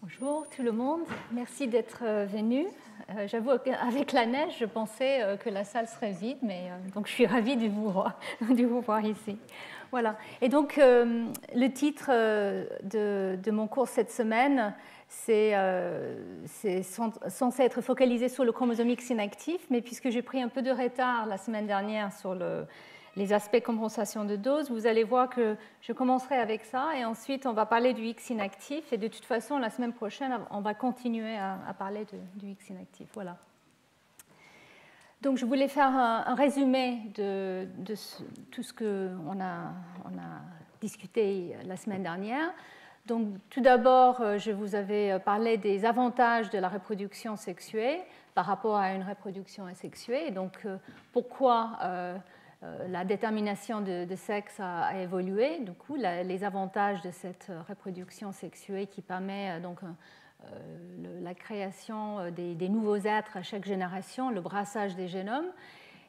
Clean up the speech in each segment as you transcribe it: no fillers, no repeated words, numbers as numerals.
Bonjour tout le monde, merci d'être venu. J'avoue qu'avec la neige, je pensais que la salle serait vide, mais donc je suis ravie de vous voir ici. Voilà. Et donc le titre de mon cours cette semaine, c'est censé être focalisé sur le chromosome X inactif, mais puisque j'ai pris un peu de retard la semaine dernière sur les aspects compensation de dose, vous allez voir que je commencerai avec ça et ensuite on va parler du X inactif et de toute façon la semaine prochaine on va continuer à parler du X inactif. Voilà. Donc je voulais faire un résumé de tout ce qu'on a discuté la semaine dernière. Donc tout d'abord, je vous avais parlé des avantages de la reproduction sexuée par rapport à une reproduction asexuée. Donc pourquoi la détermination de sexe a évolué, du coup, les avantages de cette reproduction sexuée qui permet donc la création des nouveaux êtres à chaque génération, le brassage des génomes.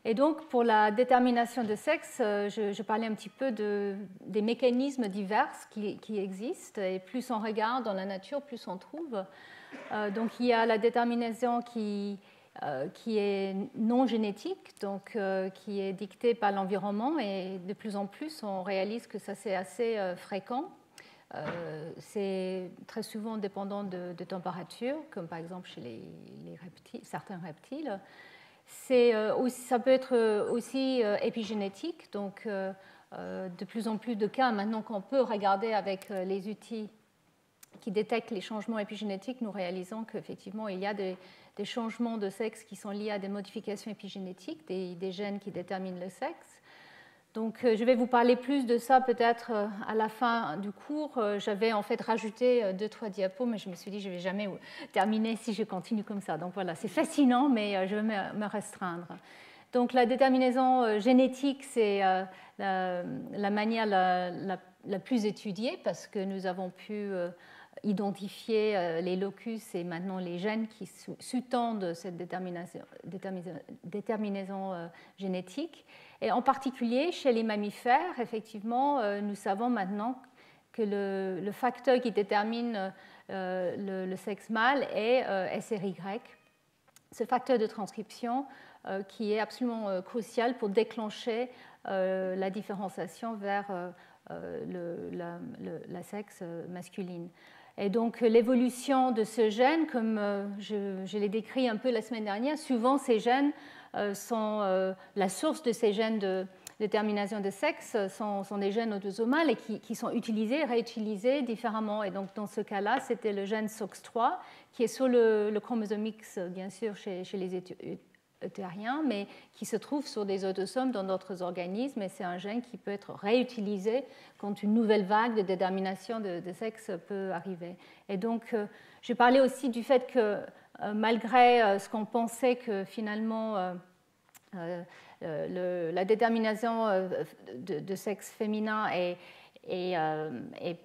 Et donc, pour la détermination de sexe, je parlais un petit peu des mécanismes divers qui existent, et plus on regarde dans la nature, plus on trouve. Donc, il y a la détermination qui est non génétique, donc qui est dictée par l'environnement, et de plus en plus, on réalise que ça c'est assez fréquent. C'est très souvent dépendant de température, comme par exemple chez les reptiles, certains reptiles. Ça peut être aussi épigénétique, donc de plus en plus de cas maintenant qu'on peut regarder avec les outils qui détectent les changements épigénétiques, nous réalisons qu'effectivement il y a des changements de sexe qui sont liés à des modifications épigénétiques, des gènes qui déterminent le sexe. Donc je vais vous parler plus de ça peut-être à la fin du cours. J'avais en fait rajouté 2-3 diapos, mais je me suis dit que je ne vais jamais terminer si je continue comme ça. Donc voilà, c'est fascinant, mais je vais me restreindre. Donc la déterminaison génétique, c'est la manière la plus étudiée parce que nous avons pu identifier les locus et maintenant les gènes qui sous-tendent cette déterminaison génétique. Et en particulier, chez les mammifères, effectivement, nous savons maintenant que le facteur qui détermine le sexe mâle est SRY, ce facteur de transcription qui est absolument crucial pour déclencher la différenciation vers la sexe masculine. Et donc l'évolution de ce gène, comme je l'ai décrit un peu la semaine dernière, souvent ces gènes sont la source de ces gènes de détermination de sexe sont des gènes autosomales et qui sont utilisés, réutilisés différemment. Et donc dans ce cas-là, c'était le gène SOX3 qui est sur le chromosome X, bien sûr, chez les eutériens, mais qui se trouve sur des autosomes dans d'autres organismes, et c'est un gène qui peut être réutilisé quand une nouvelle vague de détermination de sexe peut arriver. Et donc, je parlais aussi du fait que malgré ce qu'on pensait que finalement la détermination de sexe féminin est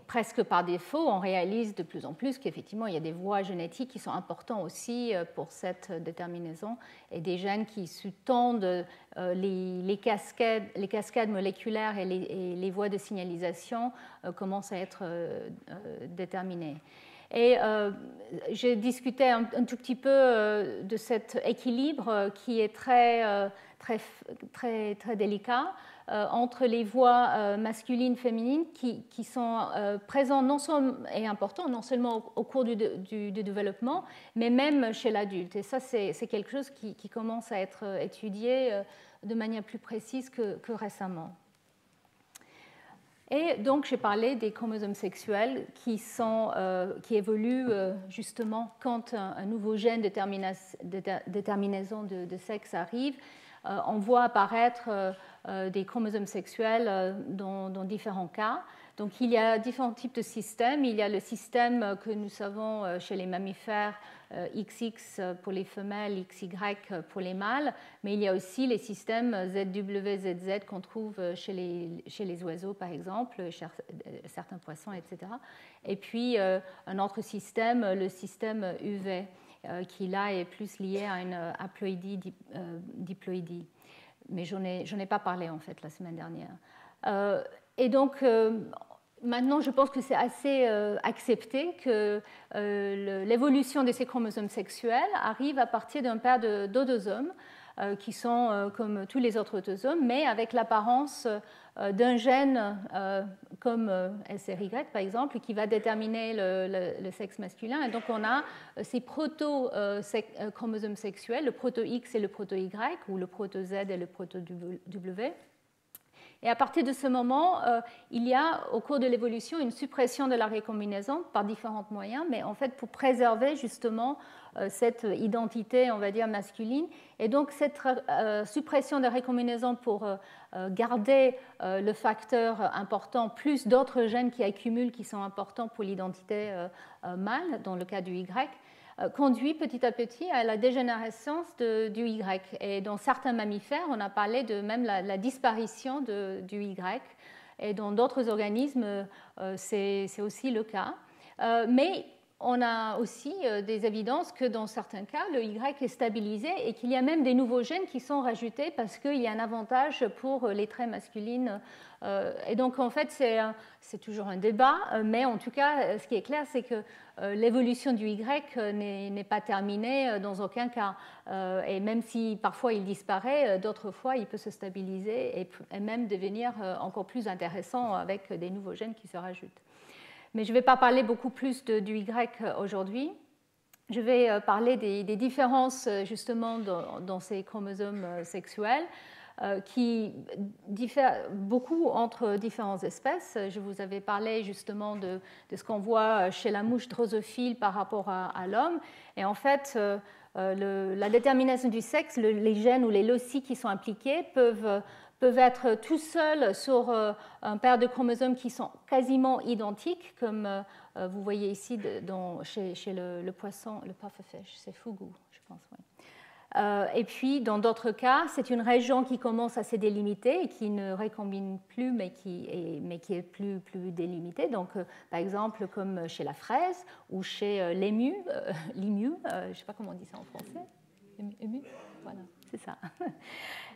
presque par défaut, on réalise de plus en plus qu'effectivement il y a des voies génétiques qui sont importantes aussi pour cette déterminaison et des gènes qui sous-tendent les cascades moléculaires et les voies de signalisation commencent à être déterminées. Et j'ai discuté un tout petit peu de cet équilibre qui est très délicat entre les voies masculines et féminines qui sont présentes non seulement, et importantes non seulement au cours du développement, mais même chez l'adulte. Et ça, c'est quelque chose qui commence à être étudié de manière plus précise que récemment. Et donc, j'ai parlé des chromosomes sexuels qui évoluent justement quand un nouveau gène de déterminaison de sexe arrive. On voit apparaître des chromosomes sexuels dans différents cas. Donc, il y a différents types de systèmes. Il y a le système que nous savons chez les mammifères, XX pour les femelles, XY pour les mâles, mais il y a aussi les systèmes ZW, ZZ qu'on trouve chez les oiseaux, par exemple, chez certains poissons, etc. Et puis, un autre système, le système UV, qui là est plus lié à une haploïdie, diploïdie. Mais j'en ai pas parlé en fait la semaine dernière. Et donc, Maintenant, je pense que c'est assez accepté que l'évolution de ces chromosomes sexuels arrive à partir d'un paire d'autosomes qui sont comme tous les autres autosomes, mais avec l'apparence d'un gène comme SRY, par exemple, qui va déterminer le sexe masculin. Et donc, on a ces proto-chromosomes sexuels, le proto-X et le proto-Y, ou le proto-Z et le proto-W. Et à partir de ce moment, il y a au cours de l'évolution une suppression de la récombinaison par différents moyens, mais en fait pour préserver justement cette identité, on va dire, masculine. Et donc cette suppression de la récombinaison pour garder le facteur important, plus d'autres gènes qui accumulent, qui sont importants pour l'identité mâle, dans le cas du Y, conduit petit à petit à la dégénérescence du Y. Et dans certains mammifères, on a parlé de même la disparition du Y. Et dans d'autres organismes, c'est aussi le cas. Mais on a aussi des évidences que dans certains cas, le Y est stabilisé et qu'il y a même des nouveaux gènes qui sont rajoutés parce qu'il y a un avantage pour les traits masculines. Et donc, en fait, c'est toujours un débat, mais en tout cas, ce qui est clair, c'est que l'évolution du Y n'est pas terminée dans aucun cas. Et même si parfois il disparaît, d'autres fois, il peut se stabiliser et même devenir encore plus intéressant avec des nouveaux gènes qui se rajoutent. Mais je ne vais pas parler beaucoup plus du Y aujourd'hui. Je vais parler des différences justement dans ces chromosomes sexuels qui diffèrent beaucoup entre différentes espèces. Je vous avais parlé justement de ce qu'on voit chez la mouche drosophile par rapport à l'homme. Et en fait, la détermination du sexe, les gènes ou les loci qui sont impliqués peuvent être tout seuls sur un paire de chromosomes qui sont quasiment identiques, comme vous voyez ici chez le poisson, le pufferfish, c'est fugu, je pense. Oui. Et puis, dans d'autres cas, c'est une région qui commence à se délimiter et qui ne récombine plus, mais qui est plus délimitée. Donc, par exemple, comme chez la fraise ou chez l'ému, je ne sais pas comment on dit ça en français. Ému, voilà, c'est ça.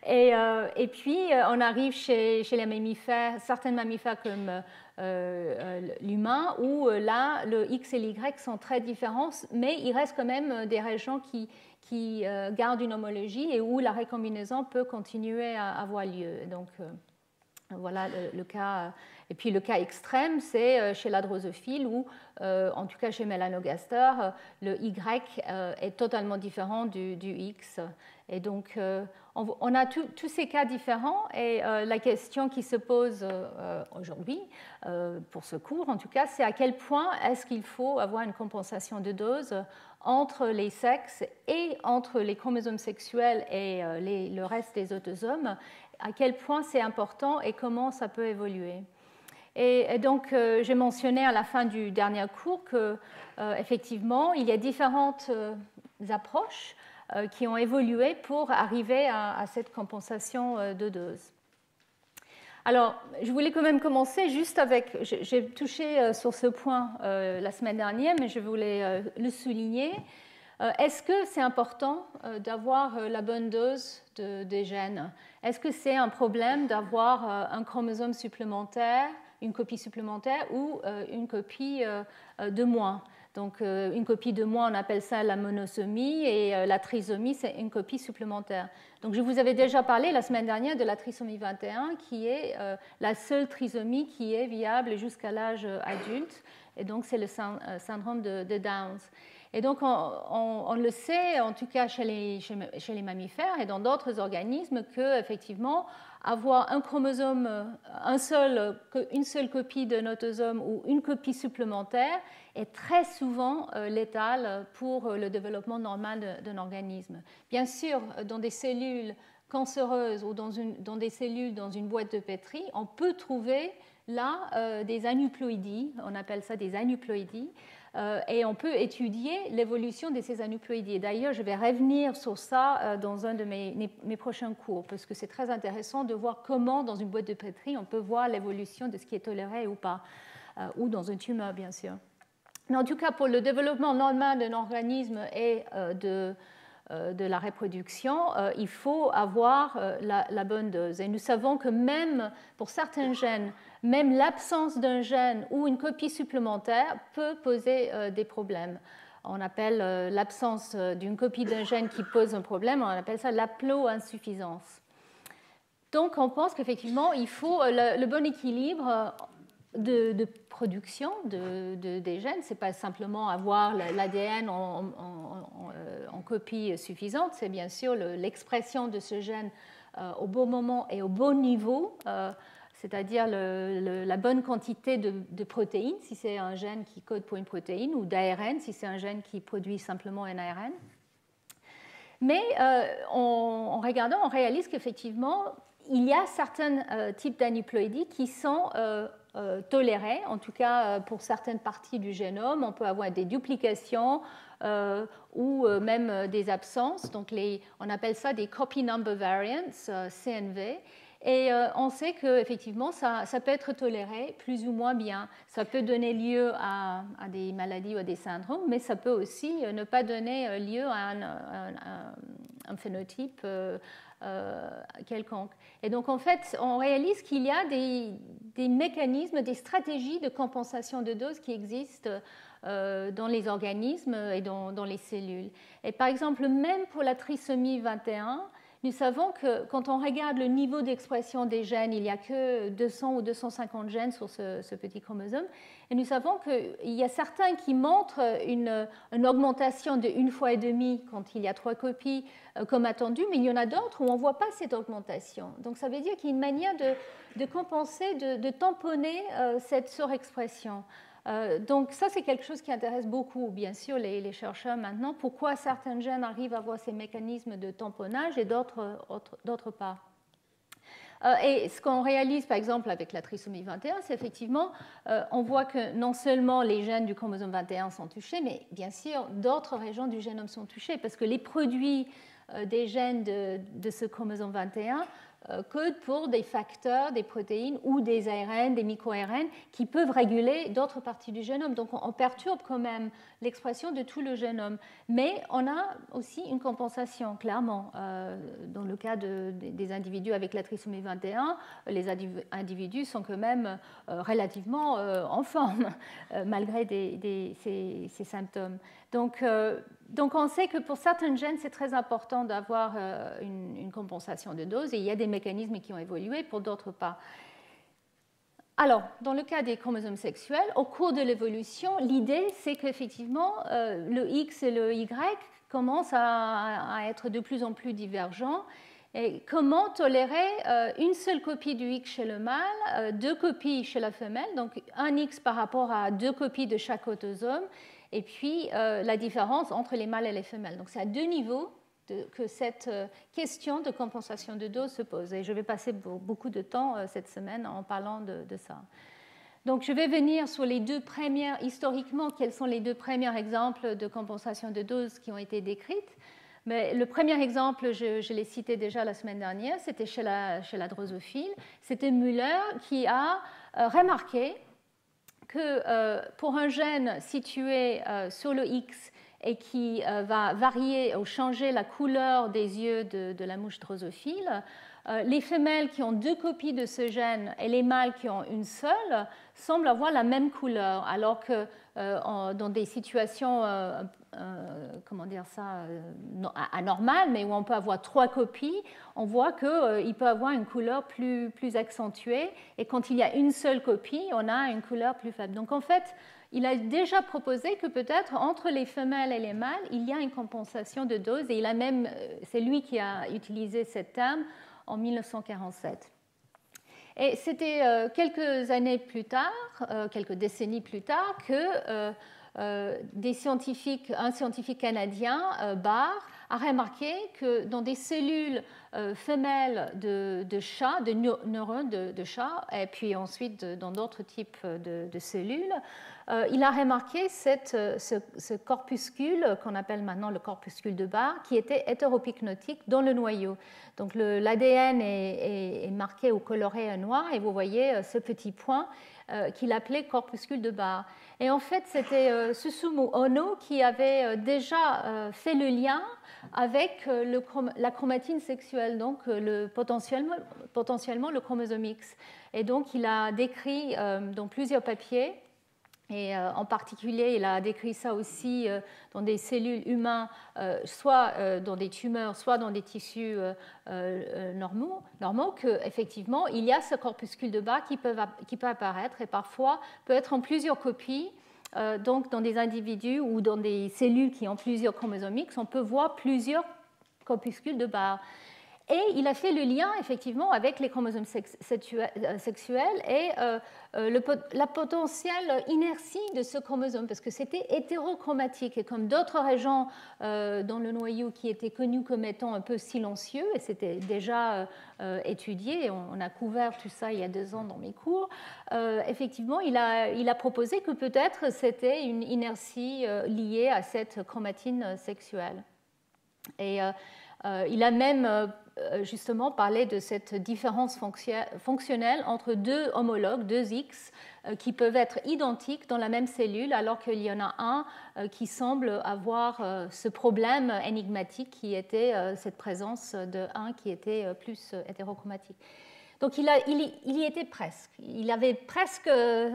Et puis, on arrive chez les mammifères, certains mammifères comme l'humain, où là, le X et l'Y sont très différents, mais il reste quand même des régions qui gardent une homologie et où la récombinaison peut continuer à avoir lieu. Donc, voilà le cas. Et puis, le cas extrême, c'est chez la drosophile où, en tout cas chez Melanogaster, le Y est totalement différent du X. Et donc, on a tous ces cas différents et la question qui se pose aujourd'hui, pour ce cours en tout cas, c'est à quel point est-ce qu'il faut avoir une compensation de dose entre les sexes et entre les chromosomes sexuels et le reste des autosomes, à quel point c'est important et comment ça peut évoluer. Et donc, j'ai mentionné à la fin du dernier cours qu'effectivement, il y a différentes approches qui ont évolué pour arriver à cette compensation de dose. Alors, je voulais quand même commencer juste avec, j'ai touché sur ce point la semaine dernière, mais je voulais le souligner. Est-ce que c'est important d'avoir la bonne dose des gènes? Est-ce que c'est un problème d'avoir un chromosome supplémentaire, une copie supplémentaire ou une copie de moins? Donc, une copie de moins, on appelle ça la monosomie, et la trisomie, c'est une copie supplémentaire. Donc, je vous avais déjà parlé la semaine dernière de la trisomie 21, qui est la seule trisomie qui est viable jusqu'à l'âge adulte, et donc c'est le syndrome de Downs. Et donc, on le sait, en tout cas chez les mammifères et dans d'autres organismes, qu'effectivement, avoir un chromosome, une seule copie d'un autosome ou une copie supplémentaire est très souvent létal pour le développement normal d'un organisme. Bien sûr, dans des cellules cancéreuses ou dans des cellules dans une boîte de pétri, on peut trouver là des aneuploïdies, on appelle ça des aneuploïdies, et on peut étudier l'évolution de ces aneuploïdies. D'ailleurs, je vais revenir sur ça dans un de mes prochains cours, parce que c'est très intéressant de voir comment, dans une boîte de pétri, on peut voir l'évolution de ce qui est toléré ou pas, ou dans une tumeur, bien sûr. Mais en tout cas, pour le développement normal d'un organisme et de la reproduction, il faut avoir la bonne dose. Et nous savons que même pour certains gènes, même l'absence d'un gène ou une copie supplémentaire peut poser des problèmes. On appelle l'absence d'une copie d'un gène qui pose un problème, on appelle ça l'haploinsuffisance. Donc on pense qu'effectivement, il faut le bon équilibre de production des gènes. Ce n'est pas simplement avoir l'ADN en copie suffisante, c'est bien sûr l'expression de ce gène au bon moment et au bon niveau, c'est-à-dire la bonne quantité de protéines, si c'est un gène qui code pour une protéine, ou d'ARN, si c'est un gène qui produit simplement un ARN. Mais en regardant, on réalise qu'effectivement, il y a certains types d'aneuploïdies qui sont tolérés, en tout cas pour certaines parties du génome. On peut avoir des duplications ou même des absences. Donc on appelle ça des copy number variants, CNV. Et on sait qu'effectivement, ça peut être toléré plus ou moins bien. Ça peut donner lieu à des maladies ou à des syndromes, mais ça peut aussi ne pas donner lieu à un phénotype quelconque. Et donc, en fait, on réalise qu'il y a des mécanismes, des stratégies de compensation de dose qui existent dans les organismes et dans les cellules. Et par exemple, même pour la trisomie 21, nous savons que quand on regarde le niveau d'expression des gènes, il n'y a que 200 ou 250 gènes sur ce petit chromosome. Et nous savons qu'il y a certains qui montrent une augmentation de 1,5 fois quand il y a 3 copies, comme attendu, mais il y en a d'autres où on ne voit pas cette augmentation. Donc ça veut dire qu'il y a une manière de compenser, de tamponner cette surexpression. Donc ça, c'est quelque chose qui intéresse beaucoup, bien sûr, les chercheurs maintenant. Pourquoi certains gènes arrivent à avoir ces mécanismes de tamponnage et d'autres pas. Et ce qu'on réalise, par exemple, avec la trisomie 21, c'est effectivement, on voit que non seulement les gènes du chromosome 21 sont touchés, mais bien sûr, d'autres régions du génome sont touchées, parce que les produits des gènes de ce chromosome 21 codent pour des facteurs, des protéines ou des ARN, des micro-ARN qui peuvent réguler d'autres parties du génome. Donc on perturbe quand même l'expression de tout le génome. Mais on a aussi une compensation, clairement. Dans le cas des individus avec la trisomie 21, les individus sont quand même relativement en forme, malgré ces symptômes. Donc on sait que pour certains gènes, c'est très important d'avoir une compensation de dose, et il y a des mécanismes qui ont évolué, pour d'autres pas. Alors, dans le cas des chromosomes sexuels, au cours de l'évolution, l'idée, c'est qu'effectivement, le X et le Y commencent à être de plus en plus divergents. Et comment tolérer une seule copie du X chez le mâle, 2 copies chez la femelle, donc un X par rapport à 2 copies de chaque autosome, et puis la différence entre les mâles et les femelles. Donc c'est à 2 niveaux que cette question de compensation de dose se pose. Et je vais passer beaucoup de temps cette semaine en parlant de ça. Donc je vais venir sur les 2 premières, historiquement, quels sont les 2 premiers exemples de compensation de dose qui ont été décrites. Mais le premier exemple, je l'ai cité déjà la semaine dernière, c'était chez la drosophile. C'était Müller qui a remarqué que pour un gène situé sur le X et qui va varier ou changer la couleur des yeux de la mouche drosophile, les femelles qui ont 2 copies de ce gène et les mâles qui ont une seule semblent avoir la même couleur, alors que dans des situations anormales, mais où on peut avoir 3 copies, on voit qu'il peut avoir une couleur plus accentuée, et quand il y a une seule copie, on a une couleur plus faible. Donc en fait, il a déjà proposé que peut-être entre les femelles et les mâles, il y a une compensation de dose, et c'est lui qui a utilisé ce terme en 1947. Et c'était quelques années plus tard, quelques décennies plus tard, que un scientifique canadien, Barr, a remarqué que dans des cellules femelles de chats, de neurones de chats, et puis ensuite dans d'autres types de cellules, il a remarqué ce corpuscule qu'on appelle maintenant le corpuscule de Barr, qui était hétéropyknotique dans le noyau. Donc l'ADN est marqué ou coloré noir, et vous voyez ce petit point qu'il appelait corpuscules de Barr. Et en fait, c'était Susumu Ono qui avait déjà fait le lien avec la chromatine sexuelle, donc potentiellement le chromosome X. Et donc, il a décrit dans plusieurs papiers, et en particulier, il a décrit ça aussi dans des cellules humaines, soit dans des tumeurs, soit dans des tissus normaux, qu'effectivement, il y a ce corpuscule de Barr qui peut apparaître et parfois peut être en plusieurs copies. Donc, dans des individus ou dans des cellules qui ont plusieurs chromosomes X, on peut voir plusieurs corpuscules de Barr. Et il a fait le lien, effectivement, avec les chromosomes sexuels et la potentielle inertie de ce chromosome, parce que c'était hétérochromatique. Et comme d'autres régions dans le noyau qui étaient connues comme étant un peu silencieux, et c'était déjà étudié, on a couvert tout ça il y a 2 ans dans mes cours, effectivement, il a proposé que peut-être c'était une inertie liée à cette chromatine sexuelle. Et il a même justement parlé de cette différence fonctionnelle entre 2 homologues, 2 X, qui peuvent être identiques dans la même cellule, alors qu'il y en a un qui semble avoir ce problème énigmatique qui était cette présence de 1 qui était plus hétérochromatique. Donc il y était presque. Il avait presque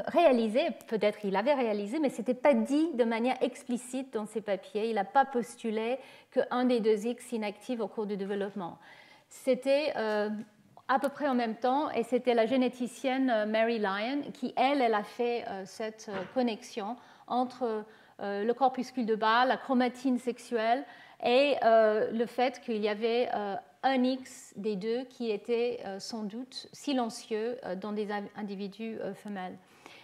réalisé, peut-être il avait réalisé, mais ce n'était pas dit de manière explicite dans ses papiers. Il n'a pas postulé qu'un des 2 X s'inactive au cours du développement. C'était à peu près en même temps, et c'était la généticienne Mary Lyon qui, elle a fait cette connexion entre le corpuscule de Barr, la chromatine sexuelle, et le fait qu'il y avait un X des 2 qui était sans doute silencieux dans des individus femelles.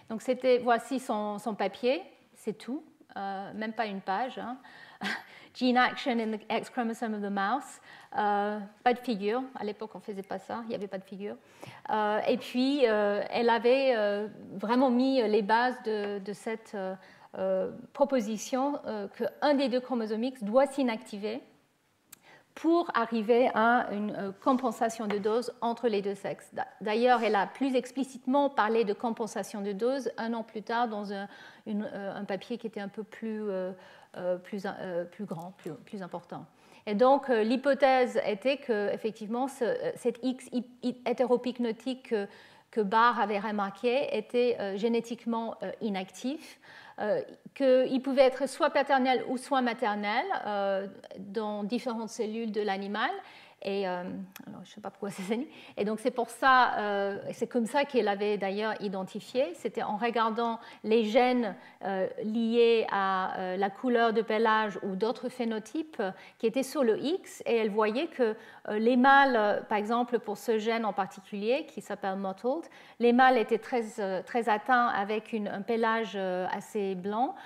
Donc voici son papier, c'est tout, même pas une page. Hein. Gene action in the X chromosome of the mouse. Pas de figure, à l'époque on ne faisait pas ça, il n'y avait pas de figure. Et puis elle avait vraiment mis les bases de cette proposition qu'un des 2 chromosomes X doit s'inactiver pour arriver à une compensation de dose entre les 2 sexes. D'ailleurs, elle a plus explicitement parlé de compensation de dose 1 an plus tard dans un papier qui était un peu plus grand, plus important. Et donc, l'hypothèse était qu'effectivement, cet X hétéropyknotique que Barr avait remarqué était génétiquement inactif, qu'il pouvait être soit paternel ou soit maternel dans différentes cellules de l'animal. Et alors, je ne sais pas pourquoi c'est ça. Et donc c'est pour ça, c'est comme ça qu'elle avait d'ailleurs identifié. C'était en regardant les gènes liés à la couleur de pelage ou d'autres phénotypes qui étaient sur le X, et elle voyait que les mâles, par exemple pour ce gène en particulier qui s'appelle mottled, les mâles étaient très atteints avec un pelage assez blanc,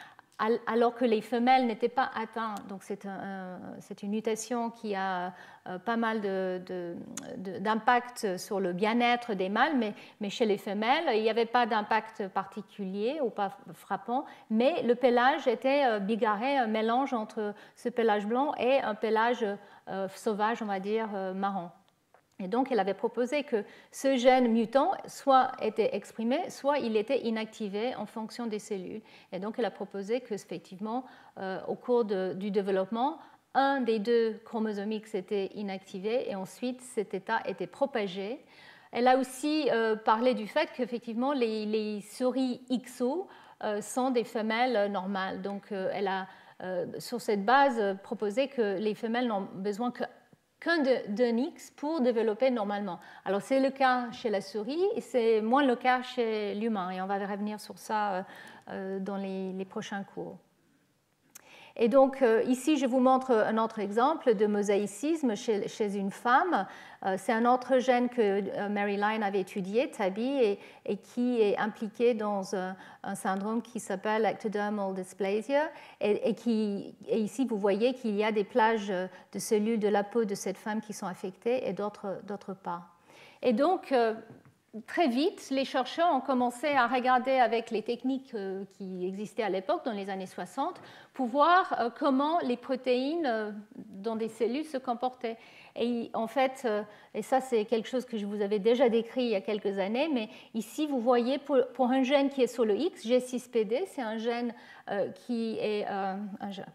alors que les femelles n'étaient pas atteintes. Donc c'est une mutation qui a pas mal d'impact sur le bien-être des mâles, mais chez les femelles, il n'y avait pas d'impact particulier ou pas frappant, mais le pelage était bigarré, un mélange entre ce pelage blanc et un pelage sauvage, on va dire, marron. Et donc, elle avait proposé que ce gène mutant soit était exprimé, soit il était inactivé en fonction des cellules. Et donc, elle a proposé que, effectivement, au cours du développement, un des 2 chromosomes X était inactivé et ensuite cet état était propagé. Elle a aussi parlé du fait qu'effectivement, les souris XO sont des femelles normales. Donc, elle a, sur cette base, proposé que les femelles n'ont besoin qu'un d'un X pour développer normalement. Alors c'est le cas chez la souris et c'est moins le cas chez l'humain, et on va revenir sur ça dans les prochains cours. Et donc ici je vous montre un autre exemple de mosaïcisme chez une femme. C'est un autre gène que Mary Lyon avait étudié, TABI, et qui est impliqué dans un syndrome qui s'appelle ectodermal dysplasia. Et ici, vous voyez qu'il y a des plages de cellules de la peau de cette femme qui sont affectées et d'autres pas. Et donc, très vite, les chercheurs ont commencé à regarder avec les techniques qui existaient à l'époque, dans les années 60, pour voir comment les protéines dans des cellules se comportaient. Et en fait, et ça c'est quelque chose que je vous avais déjà décrit il y a quelques années, mais ici vous voyez pour un gène qui est sur le X, G6PD, c'est un gène qui est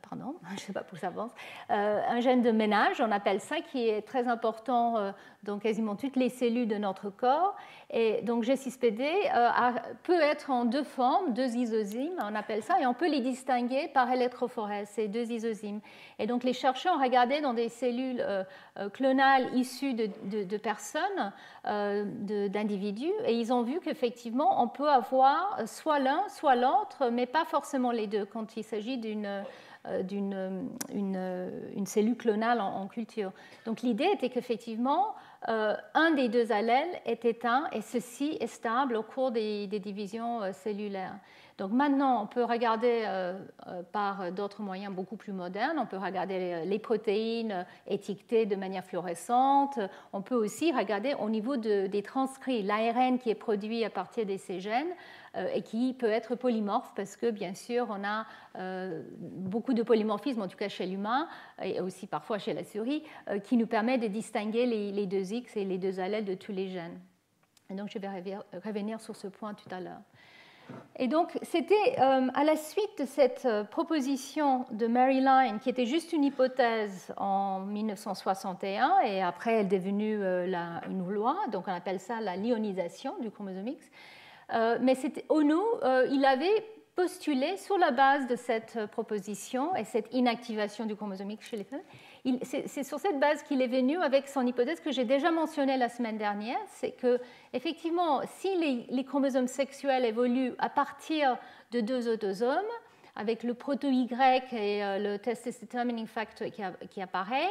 pardon, je ne sais pas pour ça avance, un gène de ménage, on appelle ça, qui est très important dans quasiment toutes les cellules de notre corps. Et donc G6PD peut être en deux formes, deux isozymes, on appelle ça, et on peut les distinguer par électrophorèse, ces deux isozymes. Et donc les chercheurs ont regardé dans des cellules clonales issues de personnes, d'individus, et ils ont vu qu'effectivement on peut avoir soit l'un, soit l'autre, mais pas forcément les deux quand il s'agit d'une cellule clonale en culture. Donc l'idée était qu'effectivement, un des deux allèles est éteint et ceci est stable au cours des divisions cellulaires. Donc maintenant, on peut regarder par d'autres moyens beaucoup plus modernes. On peut regarder les protéines étiquetées de manière fluorescente. On peut aussi regarder au niveau des transcrits, l'ARN qui est produit à partir de ces gènes et qui peut être polymorphe parce que, bien sûr, on a beaucoup de polymorphisme, en tout cas chez l'humain et aussi parfois chez la souris, qui nous permet de distinguer les deux X et les deux allèles de tous les gènes. Et donc, je vais revenir sur ce point tout à l'heure. Et donc, c'était à la suite de cette proposition de Mary Line, qui était juste une hypothèse en 1961, et après elle est devenue une loi, donc on appelle ça la lyonisation du chromosome X. Mais Ono, il avait postulé sur la base de cette proposition et cette inactivation du chromosome X chez les femmes. C'est sur cette base qu'il est venu avec son hypothèse que j'ai déjà mentionnée la semaine dernière, c'est que effectivement, si les chromosomes sexuels évoluent à partir de deux autosomes, avec le proto-Y et le testis determining factor qui apparaît,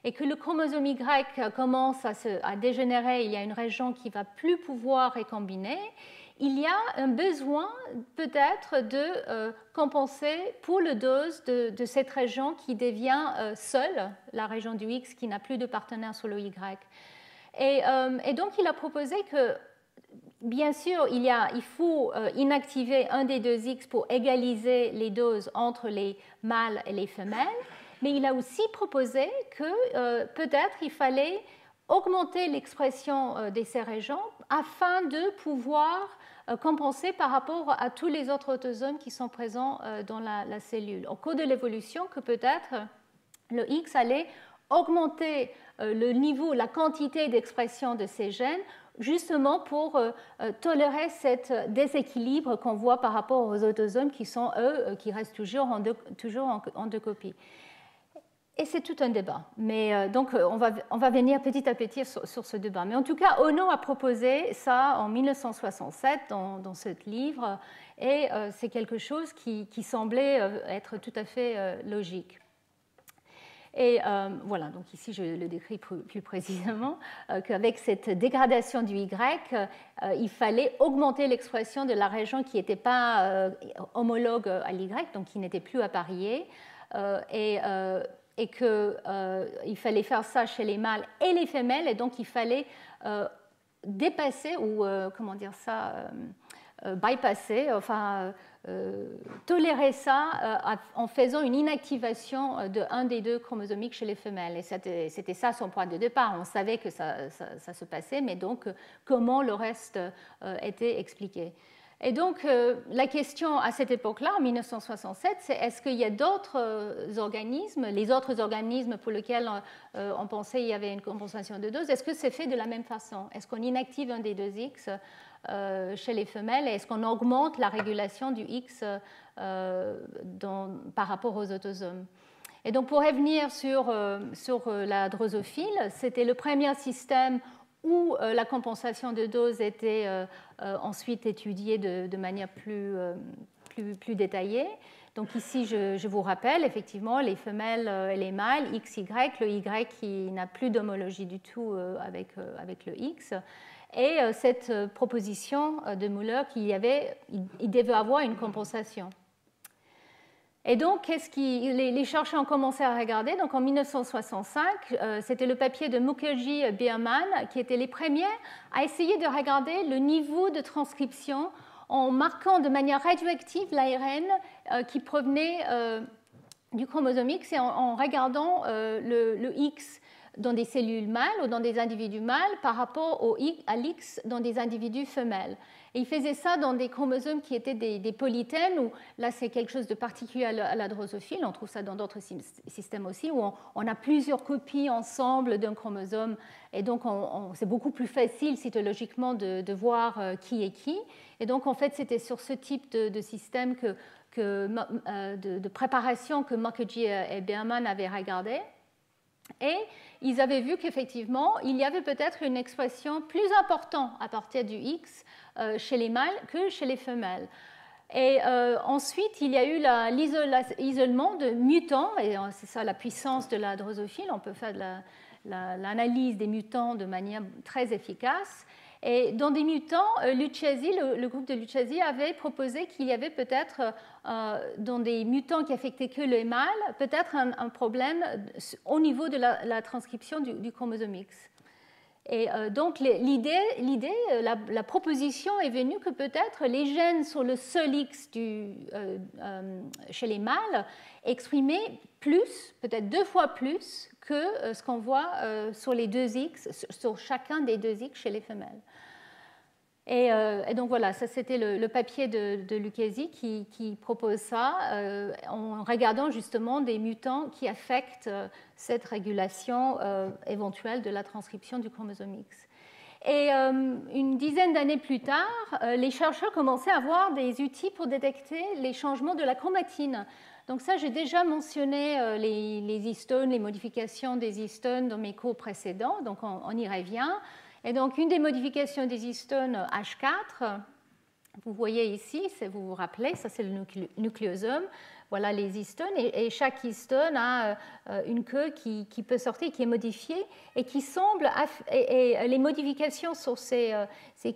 et que le chromosome Y commence à dégénérer, il y a une région qui ne va plus pouvoir récombiner, il y a un besoin peut-être de compenser pour le dose de cette région qui devient seule, la région du X qui n'a plus de partenaire sur le Y. Et donc il a proposé que, bien sûr, il faut inactiver un des deux X pour égaliser les doses entre les mâles et les femelles, mais il a aussi proposé que peut-être il fallait augmenter l'expression de ces régions afin de pouvoir compenser par rapport à tous les autres autosomes qui sont présents dans la cellule. Au cours de l'évolution, que peut-être le X allait augmenter le niveau, la quantité d'expression de ces gènes, justement pour tolérer cet déséquilibre qu'on voit par rapport aux autosomes qui sont, eux, qui restent toujours en deux copies. Et c'est tout un débat. Mais donc, on va venir petit à petit sur ce débat. Mais en tout cas, Ono a proposé ça en 1967 dans ce livre, et c'est quelque chose qui semblait être tout à fait logique. Et voilà, donc ici je le décris plus précisément, qu'avec cette dégradation du Y, il fallait augmenter l'expression de la région qui n'était pas homologue à l'Y, donc qui n'était plus appariée, et qu'il fallait faire ça chez les mâles et les femelles, et donc il fallait dépasser, ou comment dire ça, bypasser, enfin tolérer ça en faisant une inactivation de un des deux chromosomiques chez les femelles. Et c'était ça son point de départ. On savait que ça se passait, mais donc comment le reste était expliqué. Et donc, la question à cette époque-là, en 1967, c'est est-ce qu'il y a d'autres organismes, les autres organismes pour lesquels on pensait qu'il y avait une compensation de dose, est-ce que c'est fait de la même façon? Est-ce qu'on inactive un des deux X chez les femelles et est-ce qu'on augmente la régulation du X par rapport aux autosomes? Et donc, pour revenir sur la drosophile, c'était le premier système où la compensation de dose était ensuite étudiée de manière plus détaillée. Donc ici, je vous rappelle, effectivement, les femelles et les mâles, XY, le Y qui n'a plus d'homologie du tout avec le X. Et cette proposition de Müller il devait avoir une compensation. Et donc, les chercheurs ont commencé à regarder. Donc, en 1965, c'était le papier de Mukherjee-Biermann qui étaient les premiers à essayer de regarder le niveau de transcription en marquant de manière radioactive l'ARN qui provenait du chromosome X, c'est en regardant le X dans des cellules mâles ou dans des individus mâles par rapport à l'X dans des individus femelles. Et il faisait ça dans des chromosomes qui étaient des polytènes, où là c'est quelque chose de particulier à la drosophile, on trouve ça dans d'autres systèmes aussi, où on a plusieurs copies ensemble d'un chromosome, et donc c'est beaucoup plus facile cytologiquement de voir qui est qui. Et donc en fait c'était sur ce type de système de préparation que Mukherjee et Berman avaient regardé. Et ils avaient vu qu'effectivement, il y avait peut-être une expression plus importante à partir du X chez les mâles que chez les femelles. Et ensuite, il y a eu l'isolement de mutants, et c'est ça la puissance de la drosophile, on peut faire l'analyse des mutants de manière très efficace. Et dans des mutants, le groupe de Lucchesi avait proposé qu'il y avait peut-être, dans des mutants qui affectaient que les mâles, peut-être un problème au niveau de la transcription du chromosome X. Et donc la proposition est venue que peut-être les gènes sur le seul X chez les mâles exprimaient plus, peut-être 2 fois plus que ce qu'on voit sur les 2 X, sur chacun des 2 X chez les femelles. Et donc voilà, ça c'était le papier de Lucchesi qui propose ça en regardant justement des mutants qui affectent cette régulation éventuelle de la transcription du chromosome X. Et une dizaine d'années plus tard, les chercheurs commençaient à avoir des outils pour détecter les changements de la chromatine. Donc ça, j'ai déjà mentionné les histones, les modifications des histones dans mes cours précédents, donc on y revient. Et donc, une des modifications des histones H4, vous voyez ici, vous vous rappelez, ça c'est le nucléosome, voilà les histones, et chaque histone a une queue qui peut sortir, qui est modifiée, et qui semble, et les modifications sur ces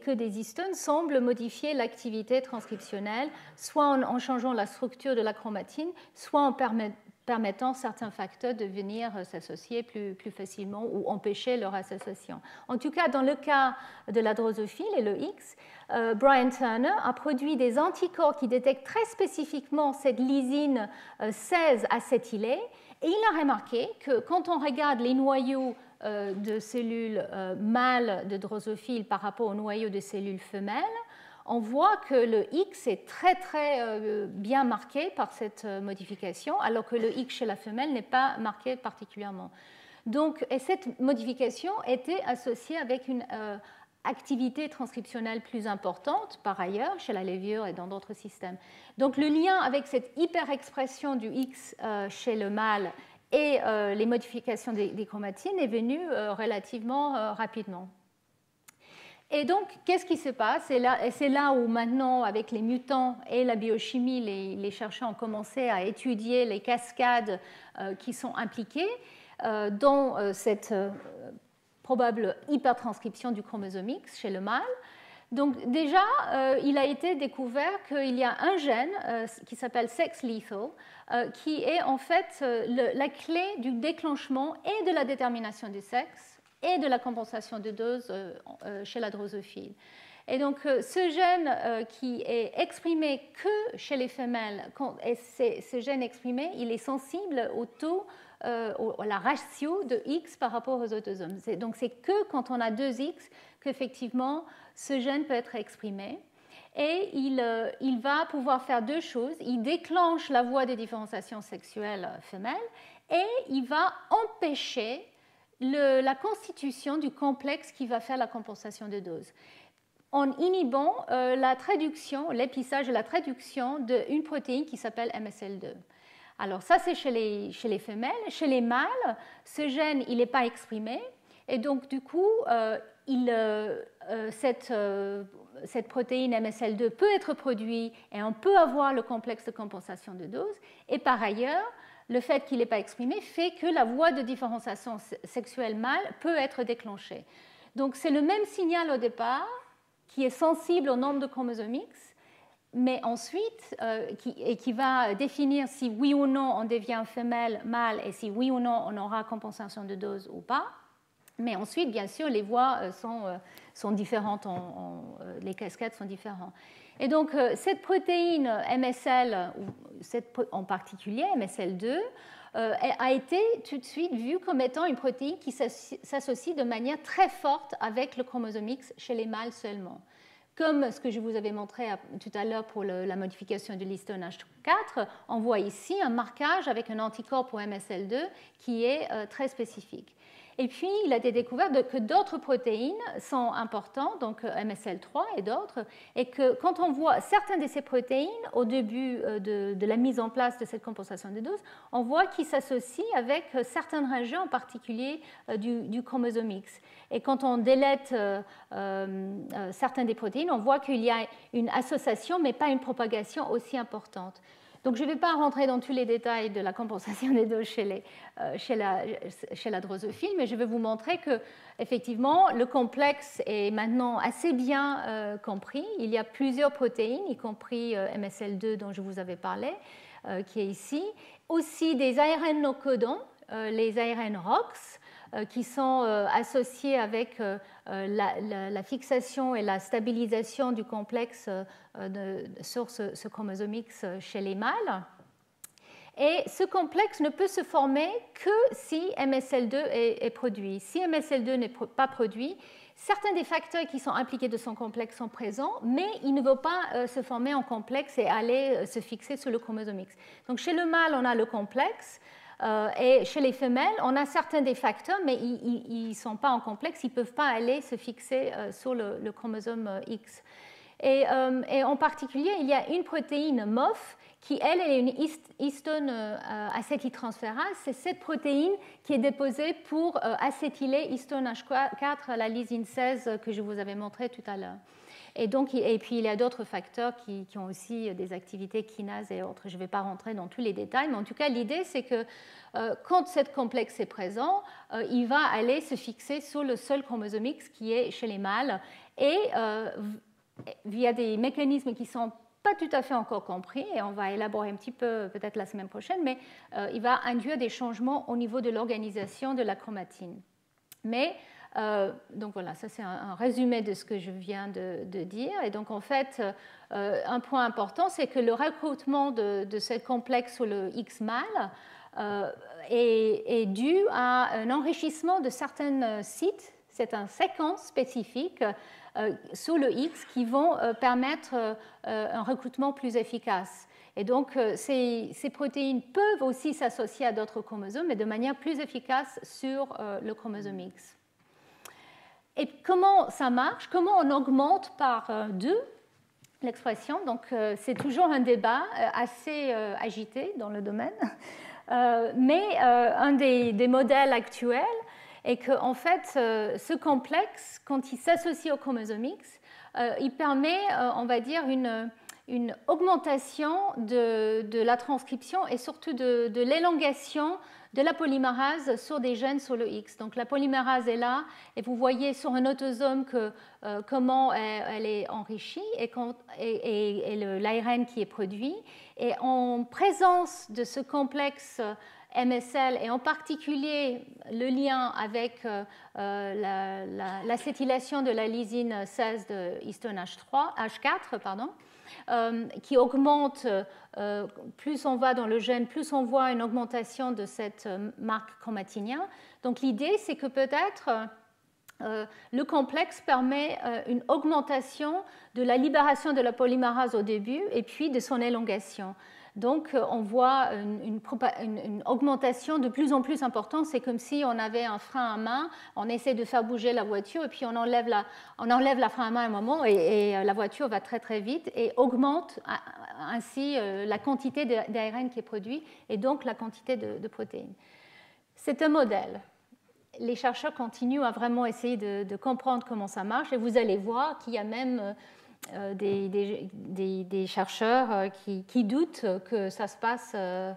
queues des histones semblent modifier l'activité transcriptionnelle, soit en changeant la structure de la chromatine, soit en permettant certains facteurs de venir s'associer plus facilement ou empêcher leur association. En tout cas, dans le cas de la drosophile et le X, Brian Turner a produit des anticorps qui détectent très spécifiquement cette lysine 16-acétylée, et il a remarqué que quand on regarde les noyaux de cellules mâles de drosophile par rapport aux noyaux de cellules femelles, on voit que le X est très très bien marqué par cette modification, alors que le X chez la femelle n'est pas marqué particulièrement. Donc, et cette modification était associée avec une activité transcriptionnelle plus importante, par ailleurs, chez la levure et dans d'autres systèmes. Donc, le lien avec cette hyperexpression du X chez le mâle et les modifications des chromatines est venu relativement rapidement. Et donc, qu'est-ce qui se passe? Et c'est là où maintenant, avec les mutants et la biochimie, les chercheurs ont commencé à étudier les cascades qui sont impliquées dans cette probable hypertranscription du chromosome X chez le mâle. Donc déjà, il a été découvert qu'il y a un gène qui s'appelle sex lethal, qui est en fait la clé du déclenchement et de la détermination du sexe et de la compensation de dose chez la drosophile. Et donc, ce gène qui est exprimé que chez les femelles, ce gène exprimé, il est sensible au taux, à la ratio de X par rapport aux autosomes. Donc, c'est que quand on a 2X qu'effectivement, ce gène peut être exprimé. Et il va pouvoir faire 2 choses. Il déclenche la voie de différenciation sexuelle femelle et il va empêcher la constitution du complexe qui va faire la compensation de dose, en inhibant la traduction, l'épissage et la traduction d'une protéine qui s'appelle MSL2. Alors ça, c'est chez les femelles. Chez les mâles, ce gène, il n'est pas exprimé, et donc du coup, cette protéine MSL2 peut être produite et on peut avoir le complexe de compensation de dose, et par ailleurs, le fait qu'il n'est pas exprimé fait que la voie de différenciation sexuelle mâle peut être déclenchée. Donc c'est le même signal au départ qui est sensible au nombre de chromosomes X, mais ensuite qui va définir si oui ou non on devient femelle, mâle, et si oui ou non on aura compensation de dose ou pas. Mais ensuite, bien sûr, les voies sont différentes, les cascades sont différentes. Et donc, cette protéine MSL, en particulier MSL2, a été tout de suite vue comme étant une protéine qui s'associe de manière très forte avec le chromosome X chez les mâles seulement. Comme ce que je vous avais montré tout à l'heure pour la modification de l'histone H4, on voit ici un marquage avec un anticorps pour MSL2 qui est très spécifique. Et puis, il a été découvert que d'autres protéines sont importantes, donc MSL3 et d'autres, et que quand on voit certaines de ces protéines au début de la mise en place de cette compensation de dose, on voit qu'ils s'associent avec certaines régions, en particulier du chromosome X. Et quand on délète certaines des protéines, on voit qu'il y a une association, mais pas une propagation aussi importante. Donc, je ne vais pas rentrer dans tous les détails de la compensation des doses chez la drosophile, mais je vais vous montrer que, effectivement, le complexe est maintenant assez bien compris. Il y a plusieurs protéines, y compris MSL2 dont je vous avais parlé, qui est ici. Aussi des ARN non codants, les ARN ROX, qui sont associés avec la fixation et la stabilisation du complexe sur ce chromosome X chez les mâles. Et ce complexe ne peut se former que si MSL2 est produit. Si MSL2 n'est pas produit, certains des facteurs qui sont impliqués de son complexe sont présents, mais il ne veut pas se former en complexe et aller se fixer sur le chromosome X. Donc chez le mâle, on a le complexe. Et chez les femelles, on a certains des facteurs, mais ils ne sont pas en complexe, ils ne peuvent pas aller se fixer sur le chromosome X. Et en particulier, il y a une protéine MOF qui, elle, est une histone acétyltransférase. C'est cette protéine qui est déposée pour acétyler histone H4, la lysine 16 que je vous avais montré tout à l'heure. Et puis, il y a d'autres facteurs qui ont aussi des activités kinases et autres. Je ne vais pas rentrer dans tous les détails, mais en tout cas, l'idée, c'est que quand ce complexe est présent, il va aller se fixer sur le seul chromosome X qui est chez les mâles. Et via des mécanismes qui ne sont pas tout à fait encore compris, et on va élaborer un petit peu peut-être la semaine prochaine, mais il va induire des changements au niveau de l'organisation de la chromatine. Mais donc voilà, ça c'est un résumé de ce que je viens de dire. Et donc en fait, un point important, c'est que le recrutement de ce complexe sur le X mâle est dû à un enrichissement de certains sites, c'est une séquence spécifique sur le X qui vont permettre un recrutement plus efficace. Et donc, ces protéines peuvent aussi s'associer à d'autres chromosomes, mais de manière plus efficace sur le chromosome X. Et comment ça marche? Comment on augmente par 2 l'expression? Donc, c'est toujours un débat assez agité dans le domaine. Mais un des modèles actuels est qu'en fait, ce complexe, quand il s'associe au chromosome X, il permet, on va dire, une augmentation de la transcription et surtout de l'élongation de la polymérase sur des gènes sur le X. Donc la polymérase est là et vous voyez sur un autosome comment elle est enrichie et l'ARN qui est produit. Et en présence de ce complexe MSL et en particulier le lien avec l'acétylation de la lysine 16 de histone H4, qui augmente, plus on va dans le gène, plus on voit une augmentation de cette marque chromatinien. Donc l'idée, c'est que peut-être le complexe permet une augmentation de la libération de la polymérase au début et puis de son élongation. Donc, on voit une augmentation de plus en plus importante. C'est comme si on avait un frein à main, on essaie de faire bouger la voiture et puis on enlève la frein à main à un moment et la voiture va très très vite et augmente ainsi la quantité d'ARN qui est produit et donc la quantité de protéines. C'est un modèle. Les chercheurs continuent à vraiment essayer de comprendre comment ça marche et vous allez voir qu'il y a même des chercheurs qui doutent que ça se passe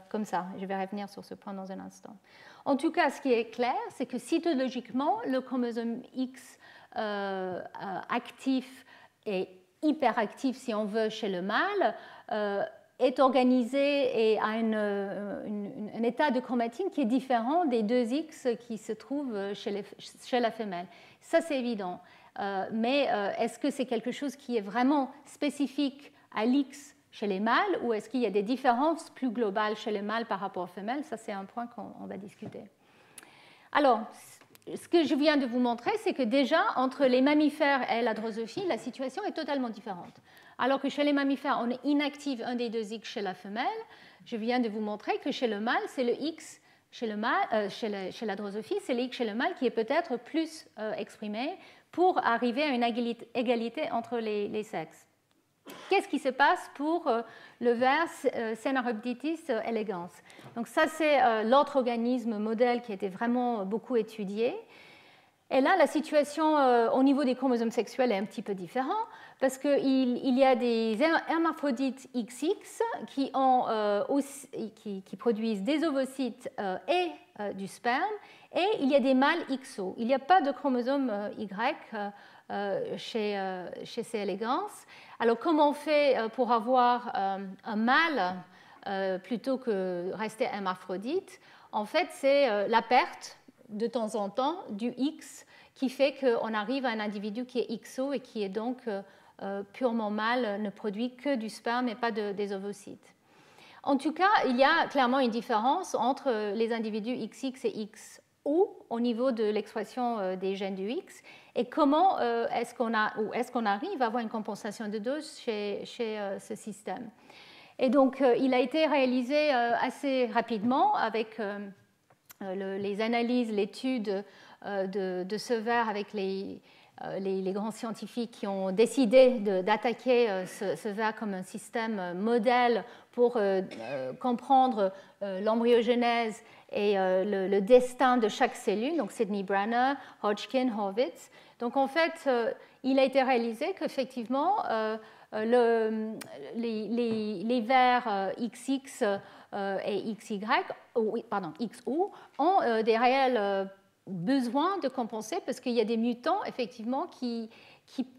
comme ça. Je vais revenir sur ce point dans un instant. En tout cas, ce qui est clair, c'est que cytologiquement, le chromosome X actif et hyperactif, si on veut, chez le mâle, est organisé et a un état de chromatine qui est différent des 2X qui se trouvent chez la femelle. Ça, c'est évident. Mais est-ce que c'est quelque chose qui est vraiment spécifique à l'X chez les mâles ou est-ce qu'il y a des différences plus globales chez les mâles par rapport aux femelles? Ça, c'est un point qu'on va discuter. Alors, ce que je viens de vous montrer, c'est que déjà, entre les mammifères et la drosophile, la situation est totalement différente. Alors que chez les mammifères, on inactive un des 2X chez la femelle, je viens de vous montrer que chez le mâle, c'est le X chez la drosophile, c'est le X chez le mâle qui est peut-être plus exprimé pour arriver à une égalité entre les sexes. Qu'est-ce qui se passe pour le ver Caenorhabditis elegans? Donc ça, c'est l'autre organisme modèle qui a été vraiment beaucoup étudié. Et là, la situation au niveau des chromosomes sexuels est un petit peu différente parce qu'il y a des hermaphrodites XX qui produisent des ovocytes et du sperme, et il y a des mâles XO. Il n'y a pas de chromosome Y chez C. elegans. Alors, comment on fait pour avoir un mâle plutôt que rester hermaphrodite? En fait, c'est la perte de temps en temps du X qui fait qu'on arrive à un individu qui est XO et qui est donc purement mâle, ne produit que du sperme et pas des ovocytes. En tout cas, il y a clairement une différence entre les individus XX et XO au niveau de l'expression des gènes du X et comment est-ce qu'on arrive à avoir une compensation de dose chez ce système. Et donc, il a été réalisé assez rapidement avec les analyses, l'étude de ce ver avec les grands scientifiques qui ont décidé d'attaquer ce ver comme un système modèle pour comprendre l'embryogenèse et le destin de chaque cellule, donc Sidney Brenner, Hodgkin, Horvitz. Donc en fait, il a été réalisé qu'effectivement, les vers XX et XY, XO, ont des réels besoins de compenser parce qu'il y a des mutants, effectivement, qui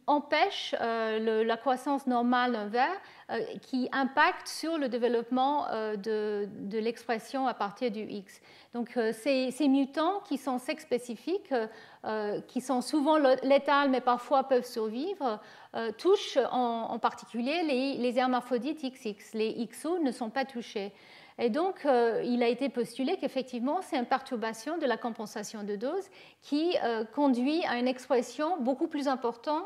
empêchent la croissance normale d'un ver, qui impactent sur le développement de l'expression à partir du X. Donc, ces mutants qui sont sex-spécifiques, qui sont souvent létales mais parfois peuvent survivre, touchent en particulier les hermaphrodites XX. Les XO ne sont pas touchés. Et donc, il a été postulé qu'effectivement, c'est une perturbation de la compensation de dose qui conduit à une expression beaucoup plus importante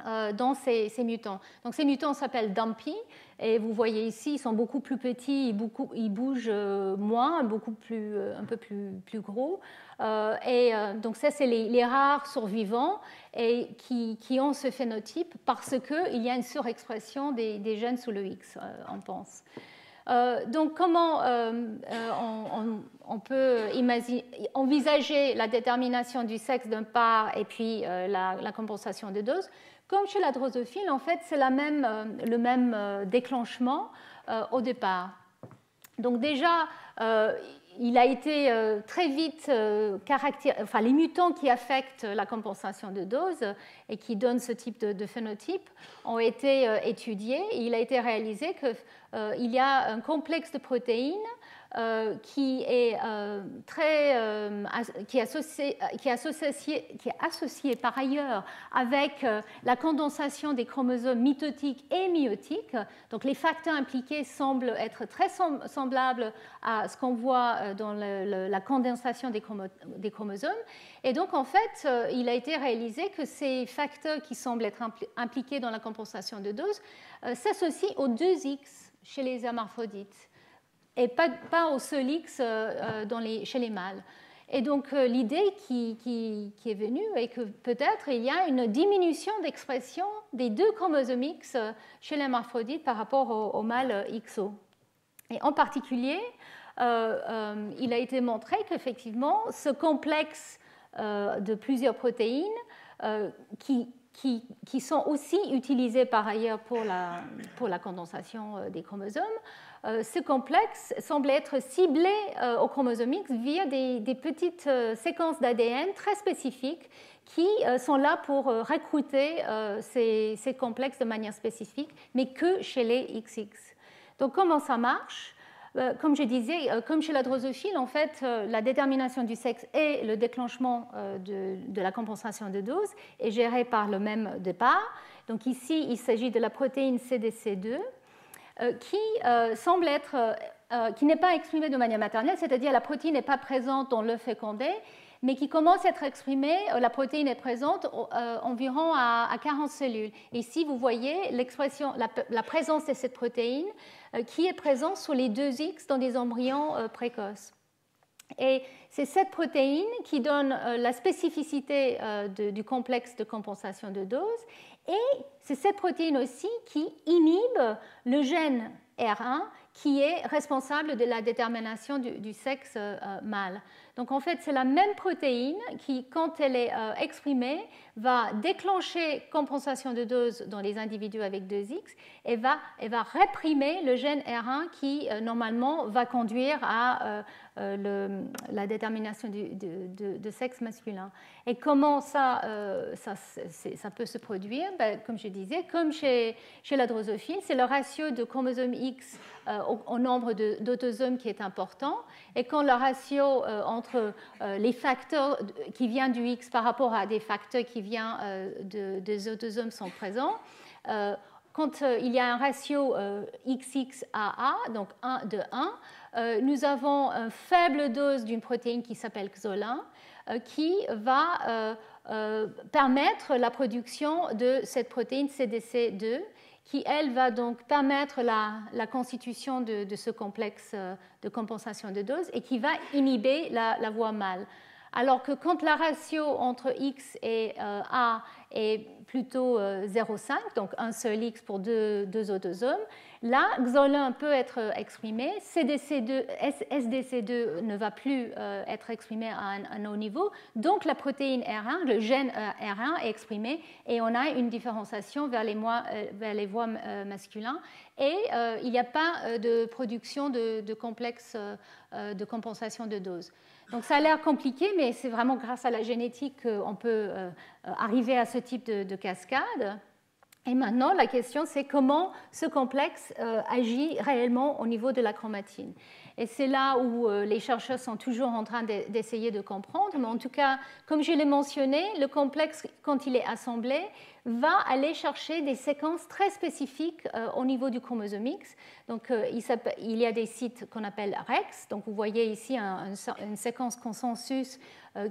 dans ces mutants. Donc, ces mutants s'appellent dumpy, et vous voyez ici, ils sont beaucoup plus petits, ils bougent moins, un peu plus gros. Donc, ça, c'est les rares survivants et qui ont ce phénotype parce qu'il y a une surexpression des gènes sous le X, on pense. Donc, comment on peut envisager la détermination du sexe d'un part et puis la compensation de dose? Comme chez la drosophile, en fait, c'est le même déclenchement au départ. Donc déjà, il a été très vite caractérisé, enfin les mutants qui affectent la compensation de dose et qui donnent ce type de phénotype ont été étudiés. Et il a été réalisé qu'il y a un complexe de protéines qui est associé par ailleurs avec la condensation des chromosomes mitotiques et meiotiques. Donc les facteurs impliqués semblent être très semblables à ce qu'on voit dans la condensation des chromosomes. Et donc en fait, il a été réalisé que ces facteurs qui semblent être impliqués dans la compensation de dose s'associent aux 2X chez les hermaphrodites et pas au seul X chez les mâles. Et donc l'idée qui est venue est que peut-être il y a une diminution d'expression des deux chromosomes X chez l'hermaphrodite par rapport au mâle XO. Et en particulier, il a été montré qu'effectivement, ce complexe de plusieurs protéines qui sont aussi utilisées par ailleurs pour la condensation des chromosomes, ce complexe semble être ciblé au chromosome X via des petites séquences d'ADN très spécifiques qui sont là pour recruter ces complexes de manière spécifique, mais que chez les XX. Donc comment ça marche? Comme je disais, comme chez la drosophile, en fait, la détermination du sexe et le déclenchement de la compensation de dose est géré par le même départ. Donc ici, il s'agit de la protéine CDC2 qui semble être, qui n'est pas exprimée de manière maternelle, c'est-à-dire la protéine n'est pas présente dans l'œuf fécondé, mais qui commence à être exprimée, la protéine est présente environ à 40 cellules. Ici, vous voyez l'expression, la présence de cette protéine qui est présente sur les 2X dans des embryons précoces. Et c'est cette protéine qui donne la spécificité du complexe de compensation de dose, et c'est cette protéine aussi qui inhibe le gène R1 qui est responsable de la détermination du sexe mâle. Donc en fait, c'est la même protéine qui, quand elle est exprimée, va déclencher compensation de dose dans les individus avec 2X et va réprimer le gène R1 qui, normalement, va conduire à la détermination de sexe masculin. Et comment ça peut se produire? Comme je disais, comme chez la drosophile, c'est le ratio de chromosome X au nombre d'autosomes qui est important. Et quand le ratio entre les facteurs qui viennent du X par rapport à des facteurs qui viennent des autosomes sont présents, quand il y a un ratio XXAA, donc 1 de 1, nous avons une faible dose d'une protéine qui s'appelle xolin, qui va permettre la production de cette protéine CDC2, qui, elle, va donc permettre la constitution de ce complexe de compensation de dose et qui va inhiber la voie mâle. Alors que quand la ratio entre X et A est plutôt 0,5, donc un seul X pour deux autosomes, là, xolin peut être exprimé, SDC2 ne va plus être exprimé à un haut niveau, donc la protéine R1, le gène R1 est exprimé et on a une différenciation vers les voies masculins et il n'y a pas de production de complexe de compensation de dose. Donc ça a l'air compliqué, mais c'est vraiment grâce à la génétique qu'on peut arriver à ce type de cascade. Et maintenant, la question, c'est comment ce complexe agit réellement au niveau de la chromatine. Et c'est là où les chercheurs sont toujours en train d'essayer de comprendre. Mais en tout cas, comme je l'ai mentionné, le complexe, quand il est assemblé, va aller chercher des séquences très spécifiques au niveau du chromosome X. Donc, il y a des sites qu'on appelle REX. Donc, vous voyez ici une séquence consensus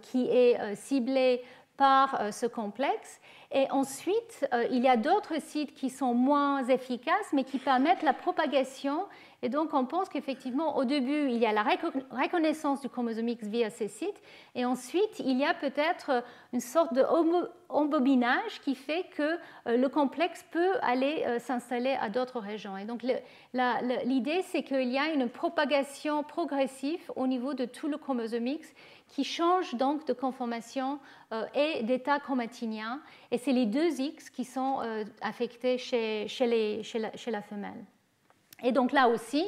qui est ciblée par ce complexe. Et ensuite, il y a d'autres sites qui sont moins efficaces, mais qui permettent la propagation. Et donc, on pense qu'effectivement, au début, il y a la reconnaissance du chromosome X via ces sites. Et ensuite, il y a peut-être une sorte de embobinage qui fait que le complexe peut aller s'installer à d'autres régions. Et donc, l'idée, c'est qu'il y a une propagation progressive au niveau de tout le chromosome X qui change donc de conformation et d'état chromatinien. Et c'est les 2X qui sont affectés chez la femelle. Et donc là aussi,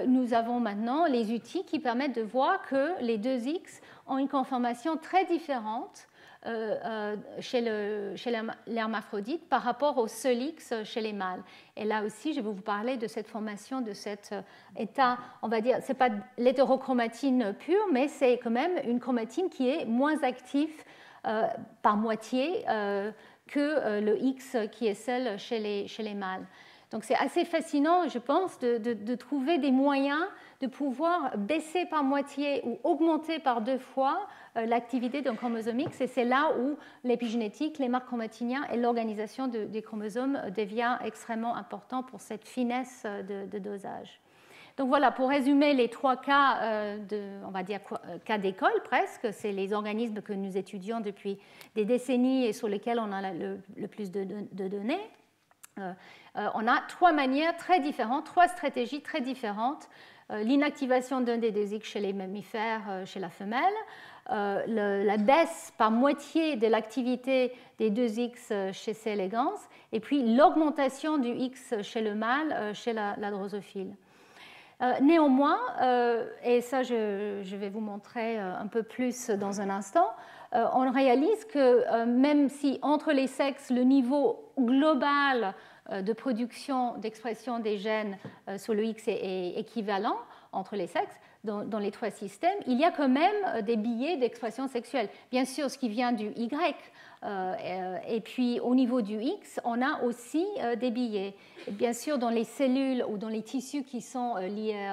nous avons maintenant les outils qui permettent de voir que les 2X ont une conformation très différente chez l'hermaphrodite par rapport au seul X chez les mâles. Et là aussi, je vais vous parler de cette formation, de cet état, on va dire, ce n'est pas l'hétérochromatine pure, mais c'est quand même une chromatine qui est moins active par moitié que le X qui est celle chez les mâles. Donc c'est assez fascinant, je pense, de trouver des moyens de pouvoir baisser par moitié ou augmenter par 2 fois l'activité d'un chromosome X. Et c'est là où l'épigénétique, les marques chromatiniens et l'organisation des chromosomes devient extrêmement important pour cette finesse de dosage. Donc voilà, pour résumer les 3 cas on va dire cas d'école presque, c'est les organismes que nous étudions depuis des décennies et sur lesquels on a le plus de données. On a 3 manières très différentes, 3 stratégies très différentes. L'inactivation d'un des 2X chez les mammifères, chez la femelle, la baisse par moitié de l'activité des 2X chez C. elegans, et puis l'augmentation du X chez le mâle, chez la drosophile. Néanmoins, et ça je vais vous montrer un peu plus dans un instant, on réalise que même si entre les sexes le niveau global de production, d'expression des gènes sur le X est équivalent entre les sexes, dans les trois systèmes, il y a quand même des biais d'expression sexuelle. Bien sûr, ce qui vient du Y, et puis au niveau du X, on a aussi des biais. Et bien sûr, dans les cellules ou dans les tissus qui sont liés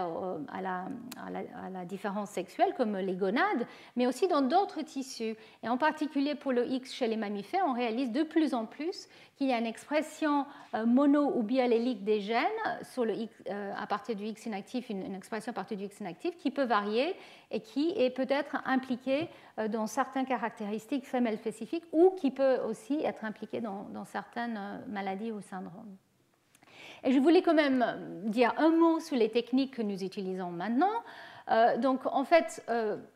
à la différence sexuelle, comme les gonades, mais aussi dans d'autres tissus. Et en particulier pour le X chez les mammifères, on réalise de plus en plus qu'il y a une expression mono ou biallélique des gènes sur le X, à partir du X inactif, une expression à partir du X inactif qui peut varier et qui est peut-être impliquée dans certaines caractéristiques femelles spécifiques ou qui peut aussi être impliquée dans certaines maladies ou syndromes. Et je voulais quand même dire un mot sur les techniques que nous utilisons maintenant. Donc, en fait,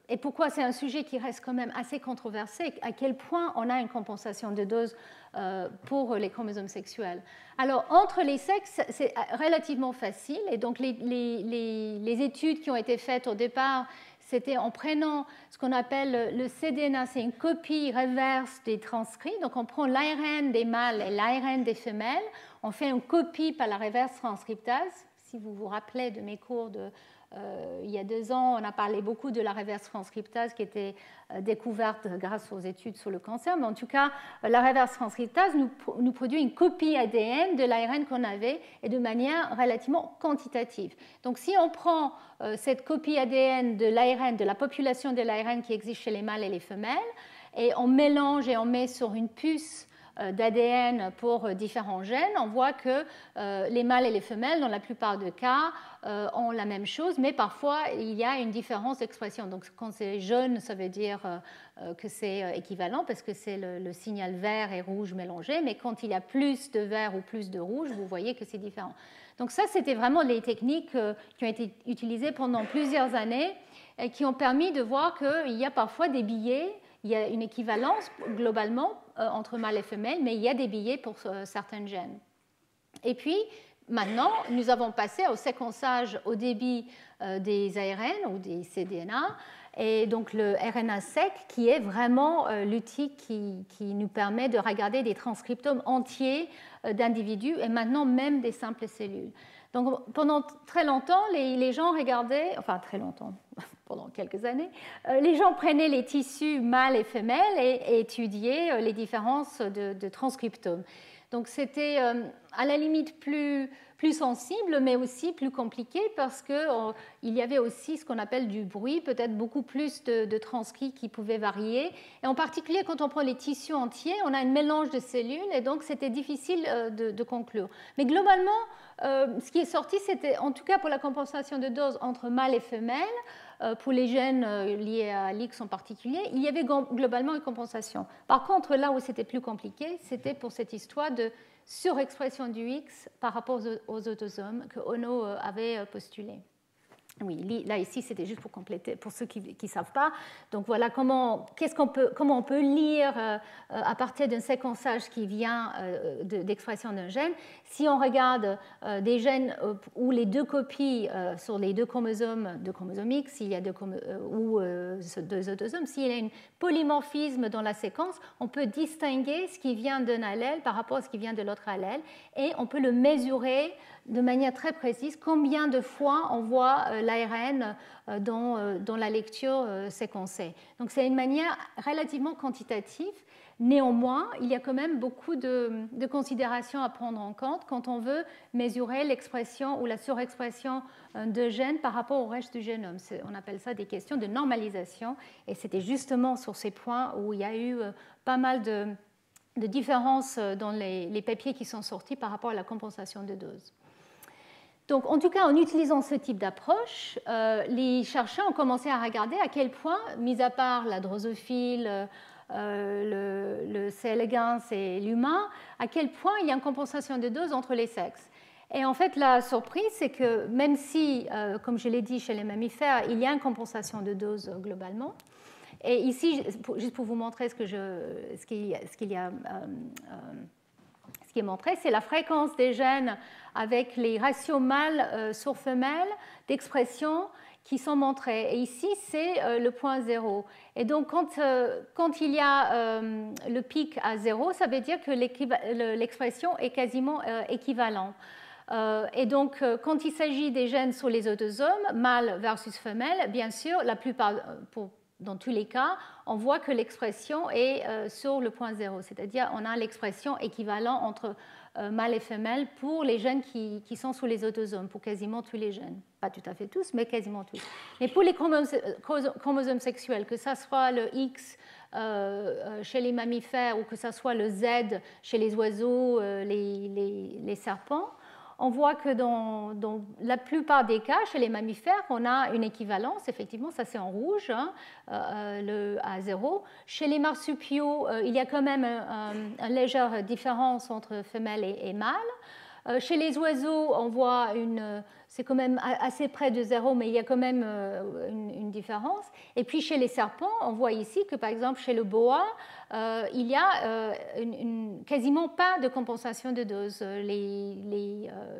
et pourquoi c'est un sujet qui reste quand même assez controversé, à quel point on a une compensation de dose pour les chromosomes sexuels. Alors, entre les sexes, c'est relativement facile. Et donc, les études qui ont été faites au départ, c'était en prenant ce qu'on appelle le cDNA, c'est une copie reverse des transcrits. Donc, on prend l'ARN des mâles et l'ARN des femelles. On fait une copie par la reverse transcriptase. Si vous vous rappelez de mes cours il y a 2 ans, on a parlé beaucoup de la reverse transcriptase qui était découverte grâce aux études sur le cancer. Mais en tout cas, la reverse transcriptase nous produit une copie ADN de l'ARN qu'on avait et de manière relativement quantitative. Donc, si on prend cette copie ADN de l'ARN, de la population de l'ARN qui existe chez les mâles et les femelles, et on mélange et on met sur une puce d'ADN pour différents gènes, on voit que les mâles et les femelles, dans la plupart des cas, ont la même chose, mais parfois il y a une différence d'expression. Donc quand c'est jaune, ça veut dire que c'est équivalent parce que c'est le signal vert et rouge mélangé, mais quand il y a plus de vert ou plus de rouge, vous voyez que c'est différent. Donc ça, c'était vraiment les techniques qui ont été utilisées pendant plusieurs années et qui ont permis de voir qu'il y a parfois des biais. Il y a une équivalence globalement entre mâles et femelles, mais il y a des biais pour certains gènes. Et puis, maintenant, nous avons passé au séquençage au débit des ARN ou des cDNA, et donc le RNA-seq qui est vraiment l'outil qui nous permet de regarder des transcriptomes entiers d'individus et maintenant même des simples cellules. Donc pendant très longtemps, les gens regardaient, enfin très longtemps, pendant quelques années, les gens prenaient les tissus mâles et femelles et étudiaient les différences de transcriptomes. Donc c'était à la limite plus sensible, mais aussi plus compliqué parce qu'il y avait aussi ce qu'on appelle du bruit, peut-être beaucoup plus de transcrits qui pouvaient varier. Et en particulier, quand on prend les tissus entiers, on a un mélange de cellules et donc c'était difficile de conclure. Mais globalement, ce qui est sorti, c'était, en tout cas pour la compensation de dose entre mâles et femelles, pour les gènes liés à l'X en particulier, il y avait globalement une compensation. Par contre, là où c'était plus compliqué, c'était pour cette histoire de surexpression du X par rapport aux autosomes que Ono avait postulé. Oui, là ici c'était juste pour compléter, pour ceux qui ne savent pas. Donc voilà comment on peut lire à partir d'un séquençage qui vient d'expression d'un gène. Si on regarde des gènes où les deux copies sur les deux chromosomes X, s'il y a ou deux autosomes, s'il y a un polymorphisme dans la séquence, on peut distinguer ce qui vient d'un allèle par rapport à ce qui vient de l'autre allèle et on peut le mesurer de manière très précise combien de fois on voit l'ARN dans la lecture séquencée. Donc c'est une manière relativement quantitative. Néanmoins, il y a quand même beaucoup de considérations à prendre en compte quand on veut mesurer l'expression ou la surexpression de gènes par rapport au reste du génome. On appelle ça des questions de normalisation et c'était justement sur ces points où il y a eu pas mal de différences dans les papiers qui sont sortis par rapport à la compensation de dose. Donc, en tout cas, en utilisant ce type d'approche, les chercheurs ont commencé à regarder à quel point, mis à part la drosophile, le C. elegans et l'humain, à quel point il y a une compensation de dose entre les sexes. Et en fait, la surprise, c'est que même si, comme je l'ai dit chez les mammifères, il y a une compensation de dose globalement, et ici, juste pour vous montrer ce qui est montré, c'est la fréquence des gènes avec les ratios mâles sur femelles d'expression qui sont montrés. Et ici, c'est le point 0. Et donc, quand il y a le pic à 0, ça veut dire que l'expression est quasiment équivalente. Et donc, quand il s'agit des gènes sur les autosomes, mâle versus femelle, bien sûr, la plupart, dans tous les cas, on voit que l'expression est sur le point 0. C'est-à-dire, on a l'expression équivalente entre mâle et femelle pour les gènes qui sont sous les autosomes, pour quasiment tous les gènes. Pas tout à fait tous, mais quasiment tous. Mais pour les chromosomes sexuels, que ce soit le X chez les mammifères ou que ce soit le Z chez les oiseaux, les serpents, on voit que dans la plupart des cas, chez les mammifères, on a une équivalence, effectivement, ça c'est en rouge, hein, à 0. Chez les marsupiaux, il y a quand même une légère différence entre femelle et mâle. Chez les oiseaux, on voit c'est quand même assez près de 0, mais il y a quand même une différence. Et puis chez les serpents, on voit ici que par exemple chez le boa, il y a quasiment pas de compensation de dose.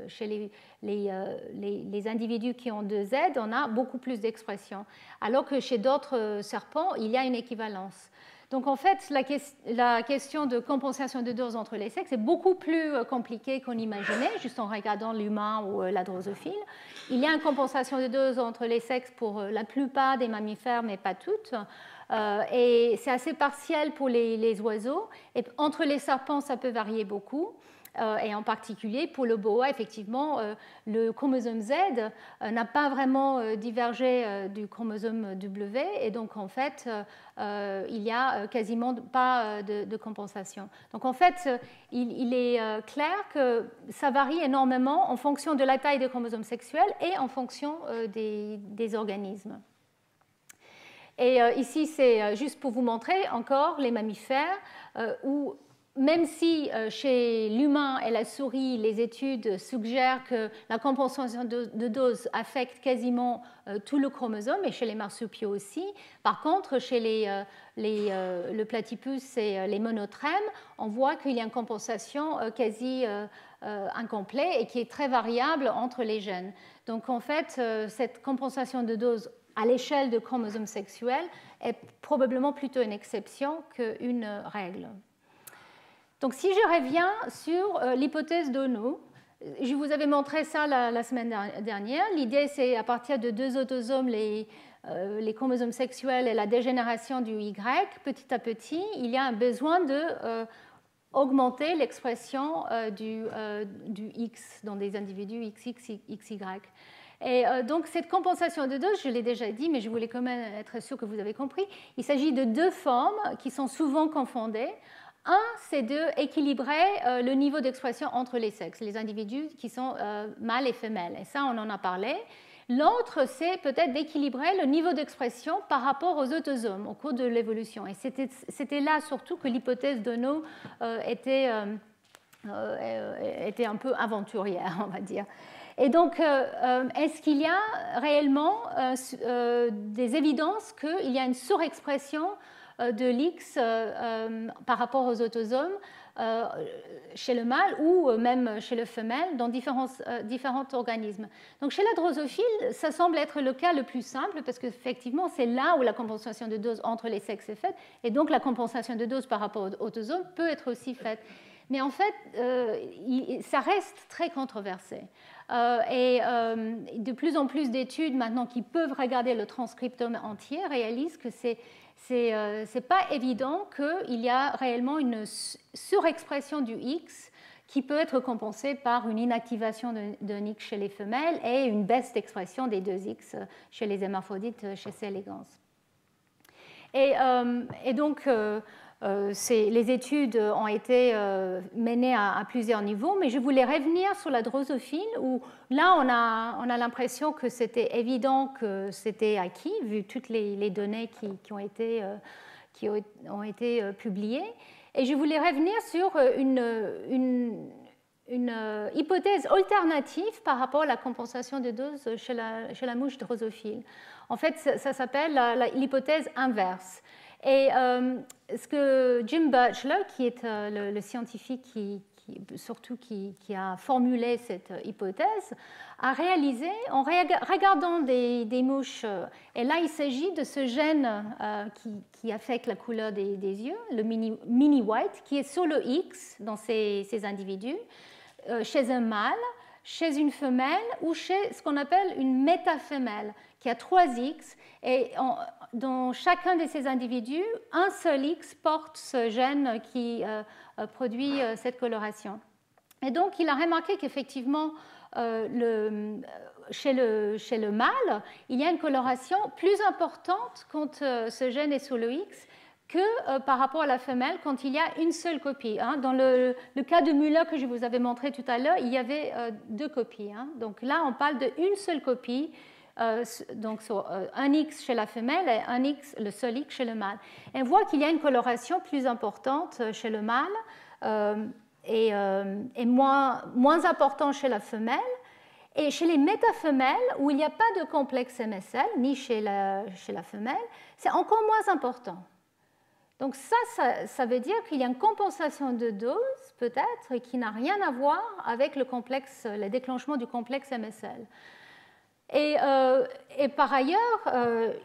Chez les individus qui ont 2Z, on a beaucoup plus d'expression, alors que chez d'autres serpents, il y a une équivalence. Donc en fait, la question de compensation de dose entre les sexes est beaucoup plus compliquée qu'on imaginait, juste en regardant l'humain ou la drosophile. Il y a une compensation de dose entre les sexes pour la plupart des mammifères, mais pas toutes. Et c'est assez partiel pour les oiseaux. Et entre les serpents, ça peut varier beaucoup. Et en particulier, pour le boa, effectivement, le chromosome Z n'a pas vraiment divergé du chromosome W. Et donc, en fait, il n'y a quasiment pas de compensation. Donc, en fait, il est clair que ça varie énormément en fonction de la taille des chromosomes sexuels et en fonction des organismes. Et ici, c'est juste pour vous montrer encore les mammifères où, même si chez l'humain et la souris, les études suggèrent que la compensation de dose affecte quasiment tout le chromosome, et chez les marsupiaux aussi. Par contre, chez le platypus et les monotrèmes, on voit qu'il y a une compensation quasi incomplète et qui est très variable entre les gènes. Donc en fait, cette compensation de dose à l'échelle de chromosomes sexuels est probablement plutôt une exception qu'une règle. Donc, si je reviens sur l'hypothèse d'Ono, je vous avais montré ça la semaine dernière. L'idée, c'est à partir de 2 autosomes, les chromosomes sexuels et la dégénération du Y, petit à petit, il y a un besoin d'augmenter l'expression du X dans des individus XX, XY. Et donc, cette compensation de dose, je l'ai déjà dit, mais je voulais quand même être sûr que vous avez compris. Il s'agit de 2 formes qui sont souvent confondues. Un, c'est d'équilibrer le niveau d'expression entre les sexes, les individus qui sont mâles et femelles. Et ça, on en a parlé. L'autre, c'est peut-être d'équilibrer le niveau d'expression par rapport aux autosomes au cours de l'évolution. Et c'était là surtout que l'hypothèse d'Ono était un peu aventurière, on va dire. Et donc, est-ce qu'il y a réellement des évidences qu'il y a une surexpression de l'X par rapport aux autosomes chez le mâle ou même chez le femelle dans différents organismes. Donc chez la drosophile, ça semble être le cas le plus simple parce qu'effectivement, c'est là où la compensation de dose entre les sexes est faite et donc la compensation de dose par rapport aux autosomes peut être aussi faite. Mais en fait, ça reste très controversé. Et de plus en plus d'études maintenant qui peuvent regarder le transcriptome entier réalisent que c'est pas évident qu'il y a réellement une surexpression du X qui peut être compensée par une inactivation d'un X chez les femelles et une baisse d'expression des 2 X chez les hermaphrodites chez C. elegans. Et donc, les études ont été menées à plusieurs niveaux, mais je voulais revenir sur la drosophile où là on a l'impression que c'était évident que c'était acquis vu toutes les données qui ont été publiées. Et je voulais revenir sur une hypothèse alternative par rapport à la compensation de dose chez la mouche drosophile. En fait, ça s'appelle l'hypothèse inverse. Et ce que Jim Birchler, qui est le scientifique qui qui a formulé cette hypothèse, a réalisé, en regardant des mouches, et là il s'agit de ce gène qui affecte la couleur des yeux, le mini-white, qui est sur le X dans ces individus, chez un mâle, chez une femelle ou chez ce qu'on appelle une métafemelle, qui a 3 X, et dans chacun de ces individus, un seul X porte ce gène qui produit cette coloration. Et donc, il a remarqué qu'effectivement, chez le mâle, il y a une coloration plus importante quand ce gène est sur le X que par rapport à la femelle quand il y a une seule copie. Dans le cas de Müller que je vous avais montré tout à l'heure, il y avait 2 copies. Donc là, on parle d'une seule copie, donc un X chez la femelle et un X, le seul X chez le mâle. Et on voit qu'il y a une coloration plus importante chez le mâle et moins importante chez la femelle. Et chez les métafemelles, où il n'y a pas de complexe MSL, ni chez la femelle, c'est encore moins important. Donc ça veut dire qu'il y a une compensation de dose, peut-être, qui n'a rien à voir avec le déclenchement du complexe MSL. Et par ailleurs,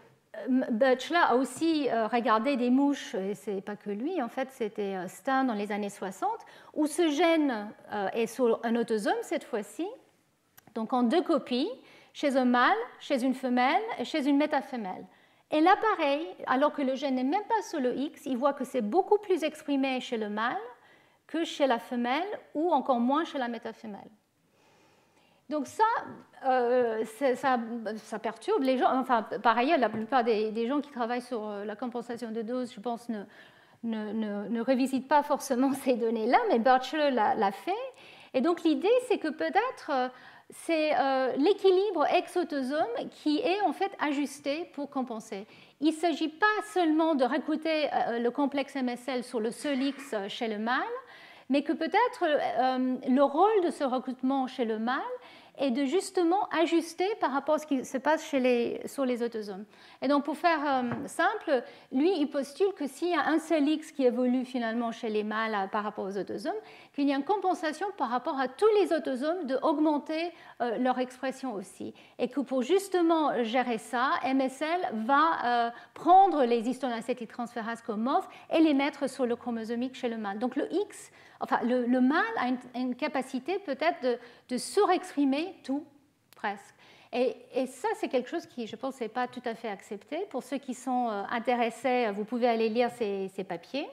Birchler a aussi regardé des mouches, et ce n'est pas que lui, en fait, c'était Stein dans les années 60, où ce gène est sur un autosome cette fois-ci, donc en 2 copies, chez un mâle, chez une femelle et chez une métafemelle. Et là, pareil, alors que le gène n'est même pas sur le X, il voit que c'est beaucoup plus exprimé chez le mâle que chez la femelle ou encore moins chez la métafemelle. Donc ça perturbe les gens. Enfin, par ailleurs, la plupart des gens qui travaillent sur la compensation de dose, je pense, ne revisitent pas forcément ces données-là, mais Birchler l'a fait. Et donc l'idée, c'est que peut-être c'est l'équilibre ex-autosome qui est en fait ajusté pour compenser. Il ne s'agit pas seulement de recruter le complexe MSL sur le seul X chez le mâle, mais que peut-être le rôle de ce recrutement chez le mâle est de justement ajuster par rapport à ce qui se passe sur les autosomes. Et donc pour faire simple, lui il postule que s'il y a un seul X qui évolue finalement chez les mâles par rapport aux autosomes, qu'il y a une compensation par rapport à tous les autosomes d'augmenter leur expression aussi. Et que pour justement gérer ça, MSL va prendre les histones acétyltransférases comme morphes et les mettre sur le chromosomique chez le mâle. Donc le X, enfin le mâle a une capacité peut-être de surexprimer tout, presque. Et ça, c'est quelque chose qui, je pense, n'est pas tout à fait accepté. Pour ceux qui sont intéressés, vous pouvez aller lire ces papiers,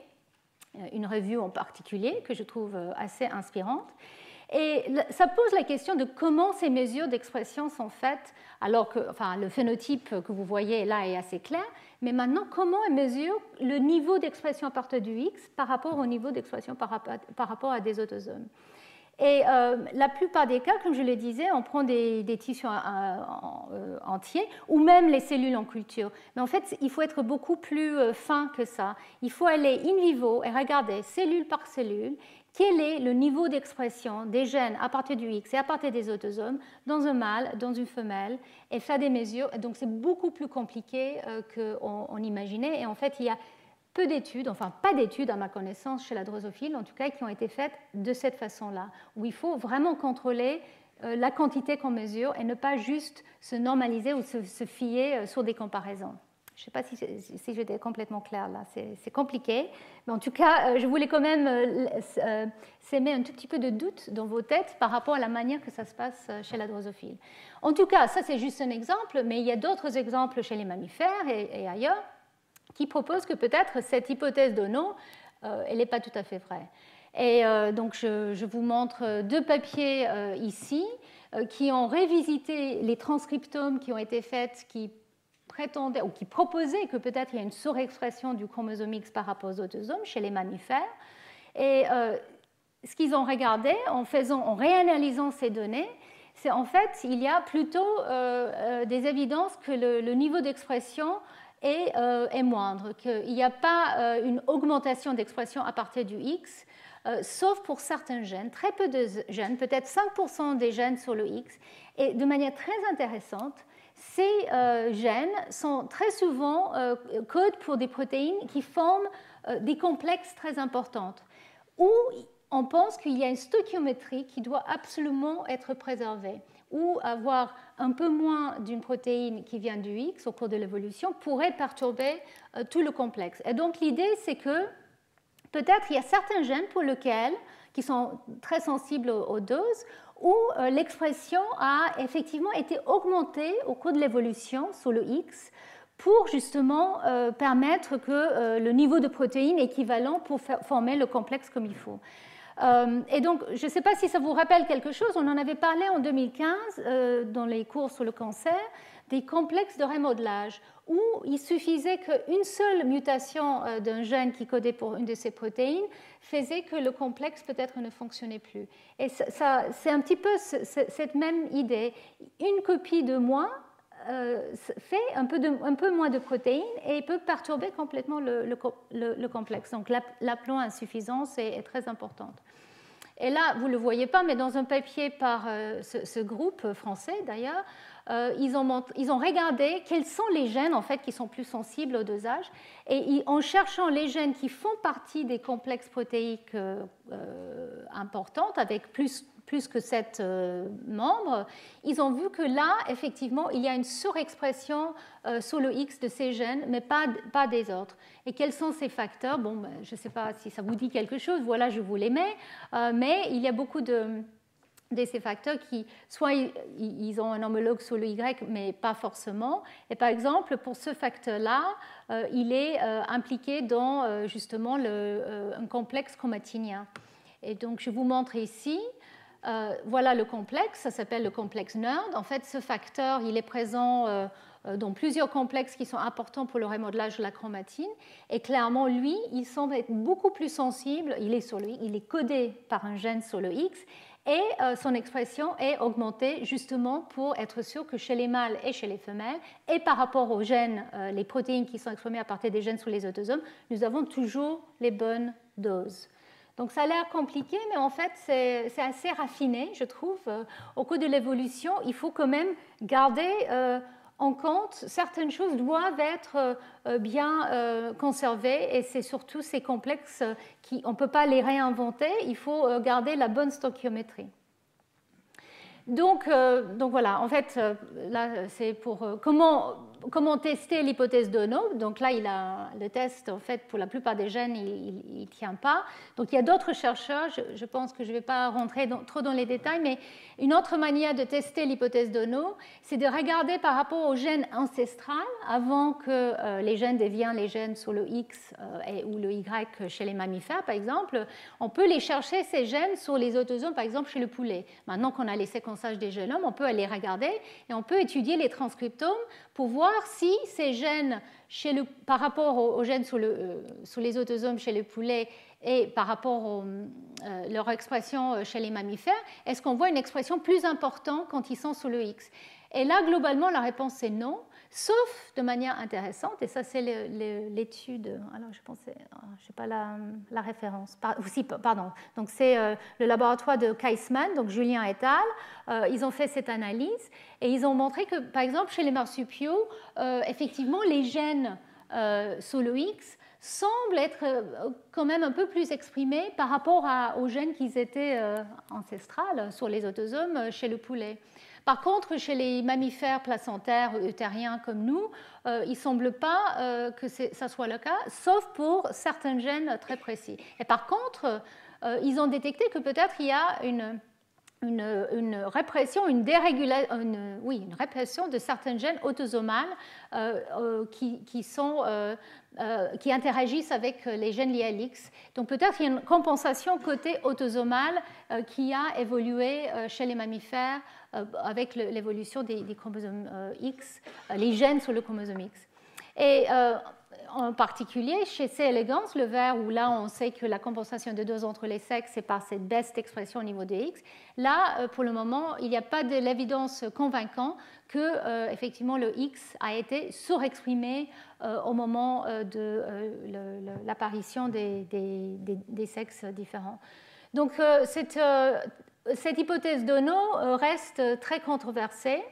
une revue en particulier que je trouve assez inspirante. Et ça pose la question de comment ces mesures d'expression sont faites, alors que le phénotype que vous voyez là est assez clair, mais maintenant, comment on mesure le niveau d'expression à partir du X par rapport au niveau d'expression par rapport à des autosomes. Et la plupart des cas, comme je le disais, on prend des tissus entiers ou même les cellules en culture. Mais en fait, il faut être beaucoup plus fin que ça. Il faut aller in vivo et regarder cellule par cellule quel est le niveau d'expression des gènes à partir du X et à partir des autosomes dans un mâle, dans une femelle, et faire des mesures. Donc c'est beaucoup plus compliqué qu'on imaginait. Et en fait, il y a peu d'études, enfin pas d'études à ma connaissance chez la drosophile, en tout cas qui ont été faites de cette façon-là, où il faut vraiment contrôler la quantité qu'on mesure et ne pas juste se normaliser ou se fier sur des comparaisons. Je ne sais pas si j'étais complètement claire là, c'est compliqué, mais en tout cas, je voulais quand même s'aimer un tout petit peu de doute dans vos têtes par rapport à la manière que ça se passe chez la drosophile. En tout cas, ça c'est juste un exemple, mais il y a d'autres exemples chez les mammifères et ailleurs qui proposent que peut-être cette hypothèse d'Ono, elle n'est pas tout à fait vraie. Et donc je vous montre 2 papiers ici qui ont revisité les transcriptomes qui ont été faits, qui prétendaient ou qui proposaient que peut-être il y a une surexpression du chromosome X par rapport aux autosomes chez les mammifères. Et ce qu'ils ont regardé en réanalysant ces données, c'est en fait il y a plutôt des évidences que le niveau d'expression est moindre, qu'il n'y a pas une augmentation d'expression à partir du X, sauf pour certains gènes, très peu de gènes, peut-être 5% des gènes sur le X. Et de manière très intéressante, ces gènes sont très souvent codent pour des protéines qui forment des complexes très importantes, où on pense qu'il y a une stoichiométrie qui doit absolument être préservée, ou avoir un peu moins d'une protéine qui vient du X au cours de l'évolution pourrait perturber tout le complexe. Et donc l'idée, c'est que peut-être il y a certains gènes pour lesquels, qui sont très sensibles aux doses, où l'expression a effectivement été augmentée au cours de l'évolution sur le X pour justement permettre que le niveau de protéines est équivalent pour former le complexe comme il faut. Et donc, je ne sais pas si ça vous rappelle quelque chose, on en avait parlé en 2015 dans les cours sur le cancer, des complexes de remodelage, où il suffisait qu'une seule mutation d'un gène qui codait pour une de ces protéines faisait que le complexe peut-être ne fonctionnait plus. Et ça, c'est un petit peu cette même idée. Une copie de moins fait un peu moins de protéines et peut perturber complètement le complexe. Donc l'aploinsuffisance est très importante. Et là, vous ne le voyez pas, mais dans un papier par ce groupe français d'ailleurs, ils ont regardé quels sont les gènes en fait, qui sont plus sensibles au dosage. Et en cherchant les gènes qui font partie des complexes protéiques importantes, avec plus que 7 membres, ils ont vu que là, effectivement, il y a une surexpression sur le X de ces gènes, mais pas des autres. Et quels sont ces facteurs? Bon, ben, je ne sais pas si ça vous dit quelque chose, voilà, je vous les mets, mais il y a beaucoup de ces facteurs qui, soit ils ont un homologue sur le Y, mais pas forcément. Et par exemple, pour ce facteur-là, il est impliqué dans justement un complexe chromatinien. Et donc, je vous montre ici. Voilà le complexe, ça s'appelle le complexe NERD. En fait, ce facteur, il est présent dans plusieurs complexes qui sont importants pour le remodelage de la chromatine. Et clairement, lui, il semble être beaucoup plus sensible. Il est codé par un gène sur le X et son expression est augmentée justement pour être sûr que chez les mâles et chez les femelles, et par rapport aux gènes, les protéines qui sont exprimées à partir des gènes sur les autosomes, nous avons toujours les bonnes doses. Donc ça a l'air compliqué, mais en fait c'est assez raffiné, je trouve. Au cours de l'évolution, il faut quand même garder en compte, certaines choses doivent être bien conservées, et c'est surtout ces complexes on ne peut pas les réinventer, il faut garder la bonne stoichiométrie. Donc voilà, en fait, là c'est pour comment tester l'hypothèse d'Ono. Donc là, le test, en fait, pour la plupart des gènes, il ne tient pas. Donc il y a d'autres chercheurs, je pense que je ne vais pas rentrer trop dans les détails, mais une autre manière de tester l'hypothèse d'Ono, c'est de regarder par rapport aux gènes ancestrales, avant que les gènes deviennent les gènes sur le X ou le Y chez les mammifères, par exemple. On peut les chercher, ces gènes, sur les autosomes, par exemple, chez le poulet. Maintenant qu'on a les séquençages des génomes, on peut aller regarder et on peut étudier les transcriptomes pour voir si ces gènes, par rapport aux gènes sur les autosomes chez le poulet et par rapport à leur expression chez les mammifères, est-ce qu'on voit une expression plus importante quand ils sont sur le X? Et là, globalement, la réponse est non, sauf de manière intéressante, et ça c'est l'étude, alors je pensais, je sais pas la référence, pardon, donc c'est le laboratoire de Kaisman, donc Julien et al., ils ont fait cette analyse, et ils ont montré que, par exemple, chez les marsupiaux, effectivement, les gènes sur le X semblent être quand même un peu plus exprimés par rapport aux gènes qui étaient ancestrales sur les autosomes chez le poulet. Par contre, chez les mammifères placentaires ou eutériens comme nous, il ne semble pas que ça soit le cas, sauf pour certains gènes très précis. Et par contre, ils ont détecté que peut-être il y a une répression, une répression de certains gènes autosomales qui interagissent avec les gènes liés à l'X. Donc peut-être il y a une compensation côté autosomal qui a évolué chez les mammifères avec l'évolution des chromosomes X, les gènes sur le chromosome X. Et en particulier, chez C. elegans, le ver, où là on sait que la compensation de dose entre les sexes c'est par cette baisse d'expression au niveau de X, là pour le moment il n'y a pas de l'évidence convaincante que effectivement le X a été surexprimé au moment de l'apparition des sexes différents. Donc cette hypothèse d'Ono reste très controversée.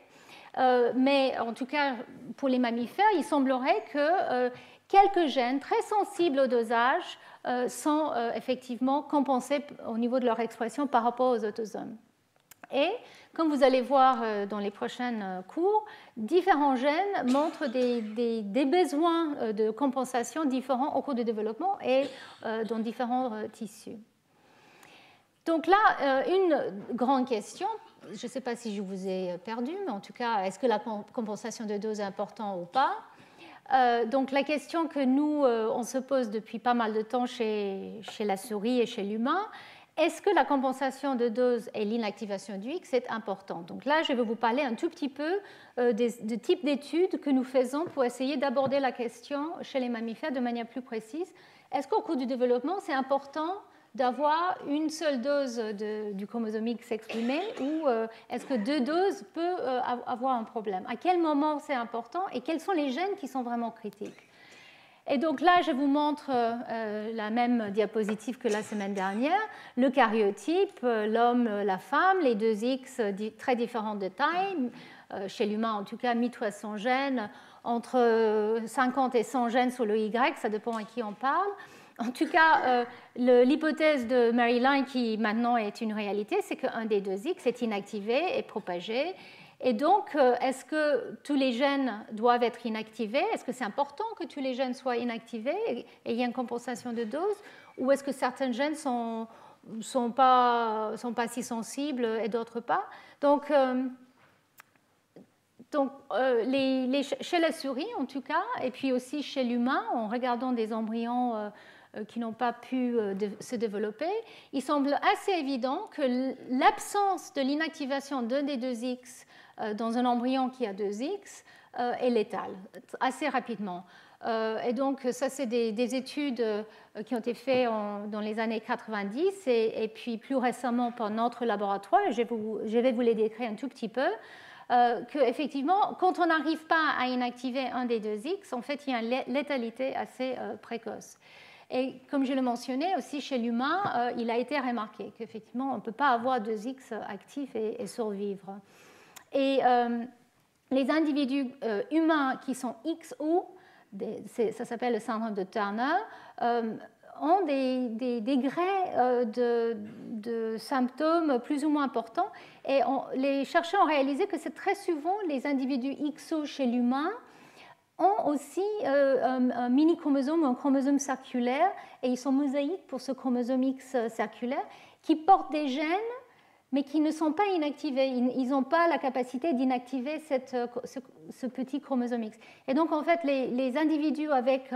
Mais en tout cas, pour les mammifères, il semblerait quelques gènes très sensibles au dosage sont effectivement compensés au niveau de leur expression par rapport aux autosomes. Et comme vous allez voir dans les prochains cours, différents gènes montrent des besoins de compensation différents au cours du développement et dans différents tissus. Donc là, une grande question, je ne sais pas si je vous ai perdu, mais en tout cas, est-ce que la compensation de dose est importante ou pas? Donc la question que nous, on se pose depuis pas mal de temps chez la souris et chez l'humain, est-ce que la compensation de dose et l'inactivation du X est importante? Donc là, je vais vous parler un tout petit peu des types d'études que nous faisons pour essayer d'aborder la question chez les mammifères de manière plus précise. Est-ce qu'au cours du développement, c'est important d'avoir une seule dose du chromosome X exprimée ou est-ce que 2 doses peuvent avoir un problème? À quel moment c'est important et quels sont les gènes qui sont vraiment critiques? Et donc là, je vous montre la même diapositive que la semaine dernière, le karyotype, l'homme, la femme, les 2 X très différents de taille, chez l'humain en tout cas 1300 gènes, entre 50 et 100 gènes sur le Y, ça dépend à qui on parle. En tout cas, l'hypothèse de Mary Line, qui maintenant est une réalité, c'est qu'un des 2 X est inactivé et propagé. Et donc, est-ce que tous les gènes doivent être inactivés? Est-ce que c'est important que tous les gènes soient inactivés et il y a une compensation de dose? Ou est-ce que certains gènes ne sont pas si sensibles et d'autres pas? Donc chez la souris, en tout cas, et puis aussi chez l'humain, en regardant des embryons qui n'ont pas pu se développer, il semble assez évident que l'absence de l'inactivation d'un des 2 X dans un embryon qui a 2 X est létale, assez rapidement. Et donc, ça, c'est des études qui ont été faites dans les années 90 et puis plus récemment par notre laboratoire, et je vais vous les décrire un tout petit peu, qu'effectivement, quand on n'arrive pas à inactiver un des 2 X, en fait, il y a une létalité assez précoce. Et comme je le mentionnais aussi chez l'humain, il a été remarqué qu'effectivement, on ne peut pas avoir 2 X actifs et survivre. Et les individus humains qui sont XO, ça s'appelle le syndrome de Turner, ont des degrés de symptômes plus ou moins importants. Et les chercheurs ont réalisé que c'est très souvent les individus XO chez l'humain ont aussi un mini-chromosome ou un chromosome circulaire, et ils sont mosaïques pour ce chromosome X circulaire, qui portent des gènes, mais qui ne sont pas inactivés. Ils n'ont pas la capacité d'inactiver ce petit chromosome X. Et donc, en fait, les individus avec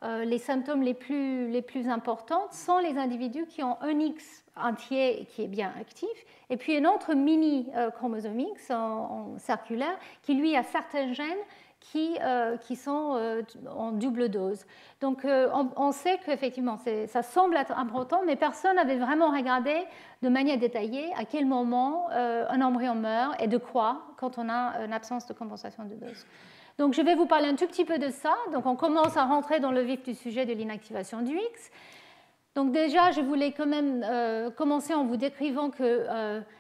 les symptômes les plus importants sont les individus qui ont un X entier qui est bien actif, et puis un autre mini-chromosome X en circulaire qui, lui, a certains gènes qui sont en double dose. Donc, on sait qu'effectivement, ça semble être important, mais personne n'avait vraiment regardé de manière détaillée à quel moment un embryon meurt et de quoi quand on a une absence de compensation de dose. Donc, je vais vous parler un tout petit peu de ça. Donc, on commence à rentrer dans le vif du sujet de l'inactivation du X. Donc déjà, je voulais quand même commencer en vous décrivant que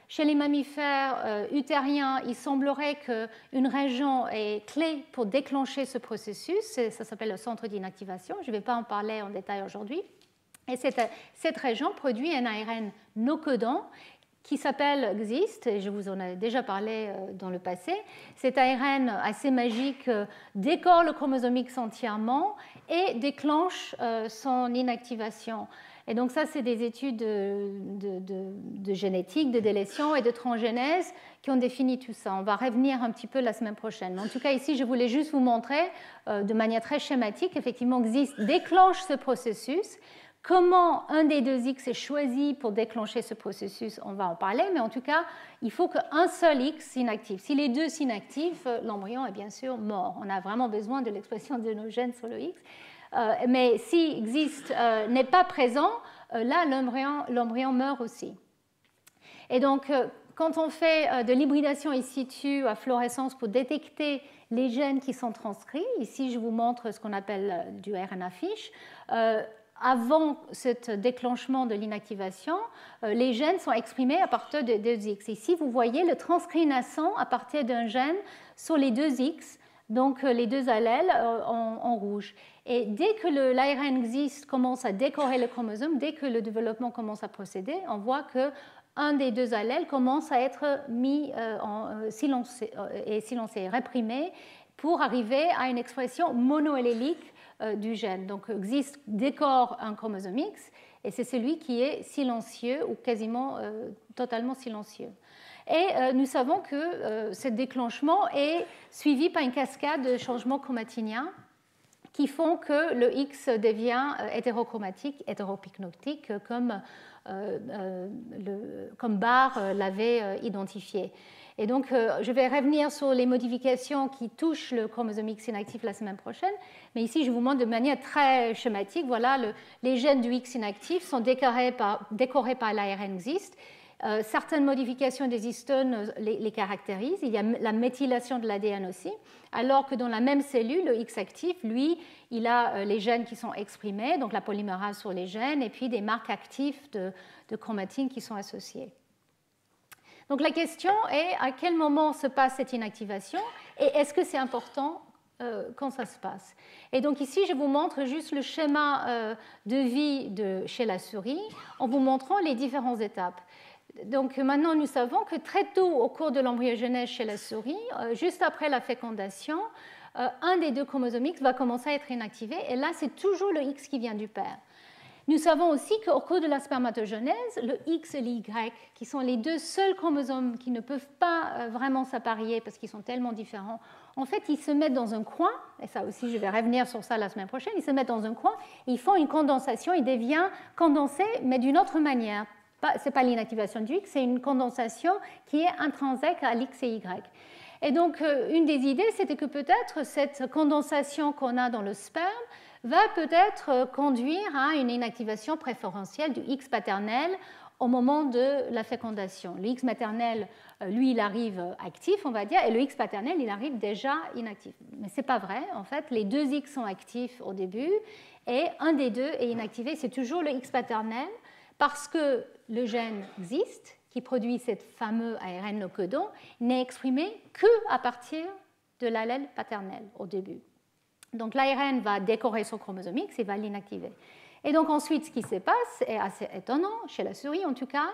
chez les mammifères utériens, il semblerait qu'une région est clé pour déclencher ce processus. Ça s'appelle le centre d'inactivation. Je ne vais pas en parler en détail aujourd'hui. Et cette région produit un ARN non codant qui s'appelle XIST, et je vous en ai déjà parlé dans le passé. Cet ARN assez magique décore le chromosome X entièrement et déclenche son inactivation. Et donc ça, c'est des études de génétique, de délétion et de transgénèse qui ont défini tout ça. On va revenir un petit peu la semaine prochaine. Mais en tout cas, ici, je voulais juste vous montrer de manière très schématique, effectivement, XIST déclenche ce processus. Comment un des 2 X est choisi pour déclencher ce processus, on va en parler, mais en tout cas, il faut qu'un seul X s'inactive. Si les deux s'inactivent, l'embryon est bien sûr mort. On a vraiment besoin de l'expression de nos gènes sur le X. Mais si XIST n'est pas présent, là, l'embryon meurt aussi. Et donc, quand on fait de l'hybridation in situ à fluorescence pour détecter les gènes qui sont transcrits, ici, je vous montre ce qu'on appelle du RNA fiche, avant ce déclenchement de l'inactivation, les gènes sont exprimés à partir de 2 X. Ici, vous voyez le transcrit naissant à partir d'un gène sur les 2 X Donc les deux allèles en rouge. Et dès que l'ARN existe, commence à décorer le chromosome, dès que le développement commence à procéder, on voit qu'un des deux allèles commence à être mis silencié, réprimé, pour arriver à une expression monoallélique du gène. Donc décore un chromosome X, et c'est celui qui est silencieux ou quasiment totalement silencieux. Et nous savons que ce déclenchement est suivi par une cascade de changements chromatiниens qui font que le X devient hétérochromatique, hétéropycnotique, comme Barr l'avait identifié. Et donc, je vais revenir sur les modifications qui touchent le chromosome X inactif la semaine prochaine. Mais ici, je vous montre de manière très schématique. Voilà, les gènes du X inactif sont décorés par l'ARN existe. Certaines modifications des histones les caractérisent. Il y a la méthylation de l'ADN aussi. Alors que dans la même cellule, le X actif, lui, il a les gènes qui sont exprimés, donc la polymérase sur les gènes, et puis des marques actives de chromatine qui sont associées. Donc la question est à quel moment se passe cette inactivation et est-ce que c'est important quand ça se passe. Et donc ici, je vous montre juste le schéma de vie chez la souris en vous montrant les différentes étapes. Donc maintenant, nous savons que très tôt au cours de l'embryogenèse chez la souris, juste après la fécondation, un des deux chromosomes X va commencer à être inactivé et là, c'est toujours le X qui vient du père. Nous savons aussi qu'au cours de la spermatogenèse, le X et l'Y, qui sont les deux seuls chromosomes qui ne peuvent pas vraiment s'apparier parce qu'ils sont tellement différents, en fait, ils se mettent dans un coin, et ça aussi, je vais revenir sur ça la semaine prochaine, ils se mettent dans un coin, ils font une condensation, il devient condensé, mais d'une autre manière. Ce n'est pas l'inactivation du X, c'est une condensation qui est intrinsèque à l'X et Y. Et donc, une des idées, c'était que peut-être cette condensation qu'on a dans le sperme va peut-être conduire à une inactivation préférentielle du X paternel au moment de la fécondation. Le X maternel, lui, il arrive actif, on va dire, et le X paternel, il arrive déjà inactif. Mais ce n'est pas vrai. En fait, les deux X sont actifs au début, et un des deux est inactivé. C'est toujours le X paternel, parce que le gène existe, qui produit cette fameux ARN locodon, n'est exprimé qu'à partir de l'allèle paternel au début. Donc l'ARN va décorer son chromosome X et va l'inactiver. Et donc ensuite, ce qui se passe est assez étonnant, chez la souris en tout cas,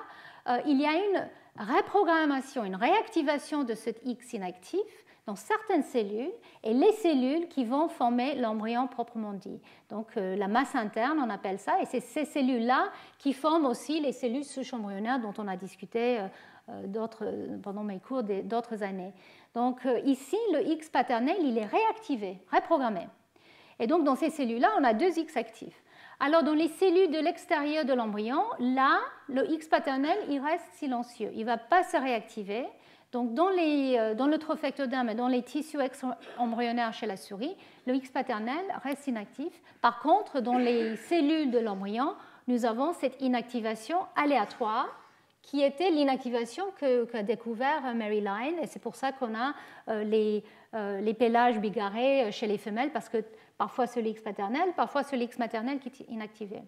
il y a une reprogrammation, une réactivation de cet X inactif dans certaines cellules, et les cellules qui vont former l'embryon proprement dit. Donc la masse interne, on appelle ça, et c'est ces cellules-là qui forment aussi les cellules souches embryonnaires dont on a discuté pendant mes cours d'autres années. Donc ici, le X paternel, il est réactivé, reprogrammé. Et donc dans ces cellules-là, on a deux X actifs. Alors dans les cellules de l'extérieur de l'embryon, là, le X paternel, il reste silencieux, il ne va pas se réactiver. Donc dans le trophectoderme et dans les tissus embryonnaires chez la souris, le X paternel reste inactif. Par contre, dans les cellules de l'embryon, nous avons cette inactivation aléatoire qui était l'inactivation qu'a découvert Mary Line. Et c'est pour ça qu'on a les pélages bigarrés chez les femelles, parce que parfois c'est le X paternel, parfois c'est le X maternel qui est inactivé.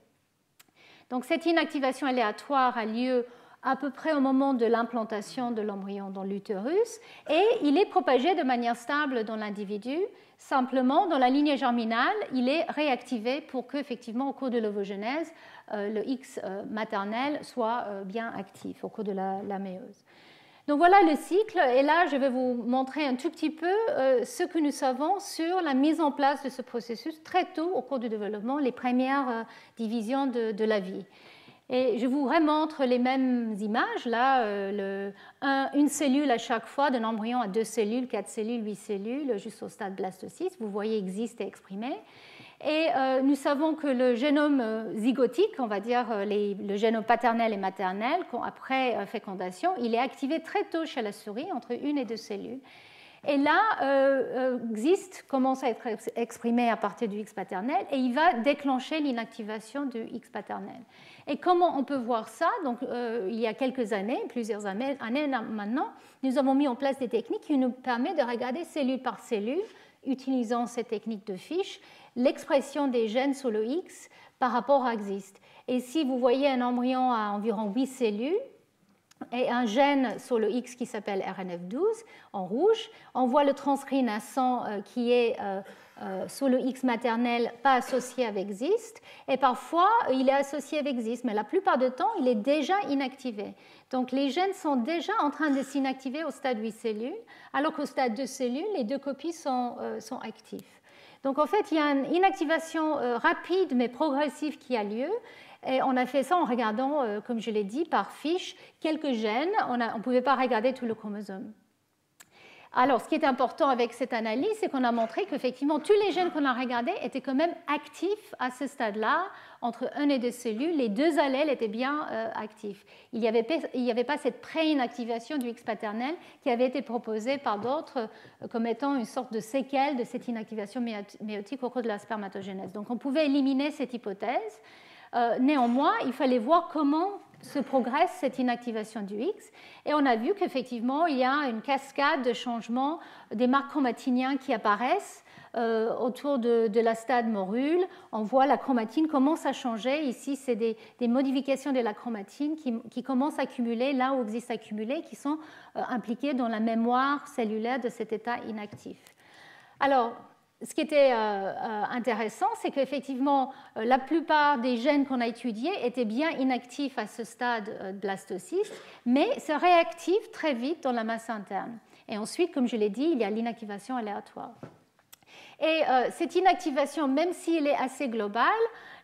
Donc cette inactivation aléatoire a lieu à peu près au moment de l'implantation de l'embryon dans l'utérus, et il est propagé de manière stable dans l'individu. Simplement, dans la lignée germinale, il est réactivé pour qu'effectivement, au cours de l'ovogenèse, le X maternel soit bien actif au cours de la méiose. Donc voilà le cycle, et là, je vais vous montrer un tout petit peu ce que nous savons sur la mise en place de ce processus très tôt au cours du développement, les premières divisions de la vie. Et je vous remontre les mêmes images, là, une cellule à chaque fois, d'un embryon à 2 cellules, 4 cellules, 8 cellules, jusqu'au stade blastocyste, vous voyez, existe et exprimé. Et nous savons que le génome zygotique, on va dire le génome paternel et maternel, après fécondation, il est activé très tôt chez la souris, entre 1 et 2 cellules. Et là, existe, commence à être exprimé à partir du X paternel, et il va déclencher l'inactivation du X paternel. Et comment on peut voir ça? Donc, il y a quelques années, plusieurs années maintenant, nous avons mis en place des techniques qui nous permettent de regarder cellule par cellule, utilisant cette technique de fiche, l'expression des gènes sur le X par rapport à existe. Et si vous voyez un embryon à environ 8 cellules, et un gène sur le X qui s'appelle RNF12 en rouge. On voit le transcrit naissant qui est sur le X maternel pas associé avec ZIST. Et parfois, il est associé avec ZIST, mais la plupart du temps, il est déjà inactivé. Donc les gènes sont déjà en train de s'inactiver au stade 8 cellules, alors qu'au stade 2 cellules, les deux copies sont actives. Donc en fait, il y a une inactivation rapide mais progressive qui a lieu. Et on a fait ça en regardant, comme je l'ai dit, par fiche, quelques gènes. On ne pouvait pas regarder tout le chromosome. Alors, ce qui est important avec cette analyse, c'est qu'on a montré qu'effectivement, tous les gènes qu'on a regardés étaient quand même actifs à ce stade-là. Entre 1 et 2 cellules, les deux allèles étaient bien actifs. Il n'y avait pas cette pré-inactivation du X paternel qui avait été proposée par d'autres comme étant une sorte de séquelle de cette inactivation méiotique au cours de la spermatogénèse. Donc, on pouvait éliminer cette hypothèse. Néanmoins, il fallait voir comment se progresse cette inactivation du X. Et on a vu qu'effectivement, il y a une cascade de changements des marques chromatiniens qui apparaissent autour de la stade morule. On voit la chromatine commence à changer. Ici, c'est des modifications de la chromatine qui commencent à accumuler là où existe accumulé, qui sont impliquées dans la mémoire cellulaire de cet état inactif. Alors, ce qui était intéressant, c'est qu'effectivement, la plupart des gènes qu'on a étudiés étaient bien inactifs à ce stade blastocyste, mais se réactivent très vite dans la masse interne. Et ensuite, comme je l'ai dit, il y a l'inactivation aléatoire. Et cette inactivation, même si elle est assez globale,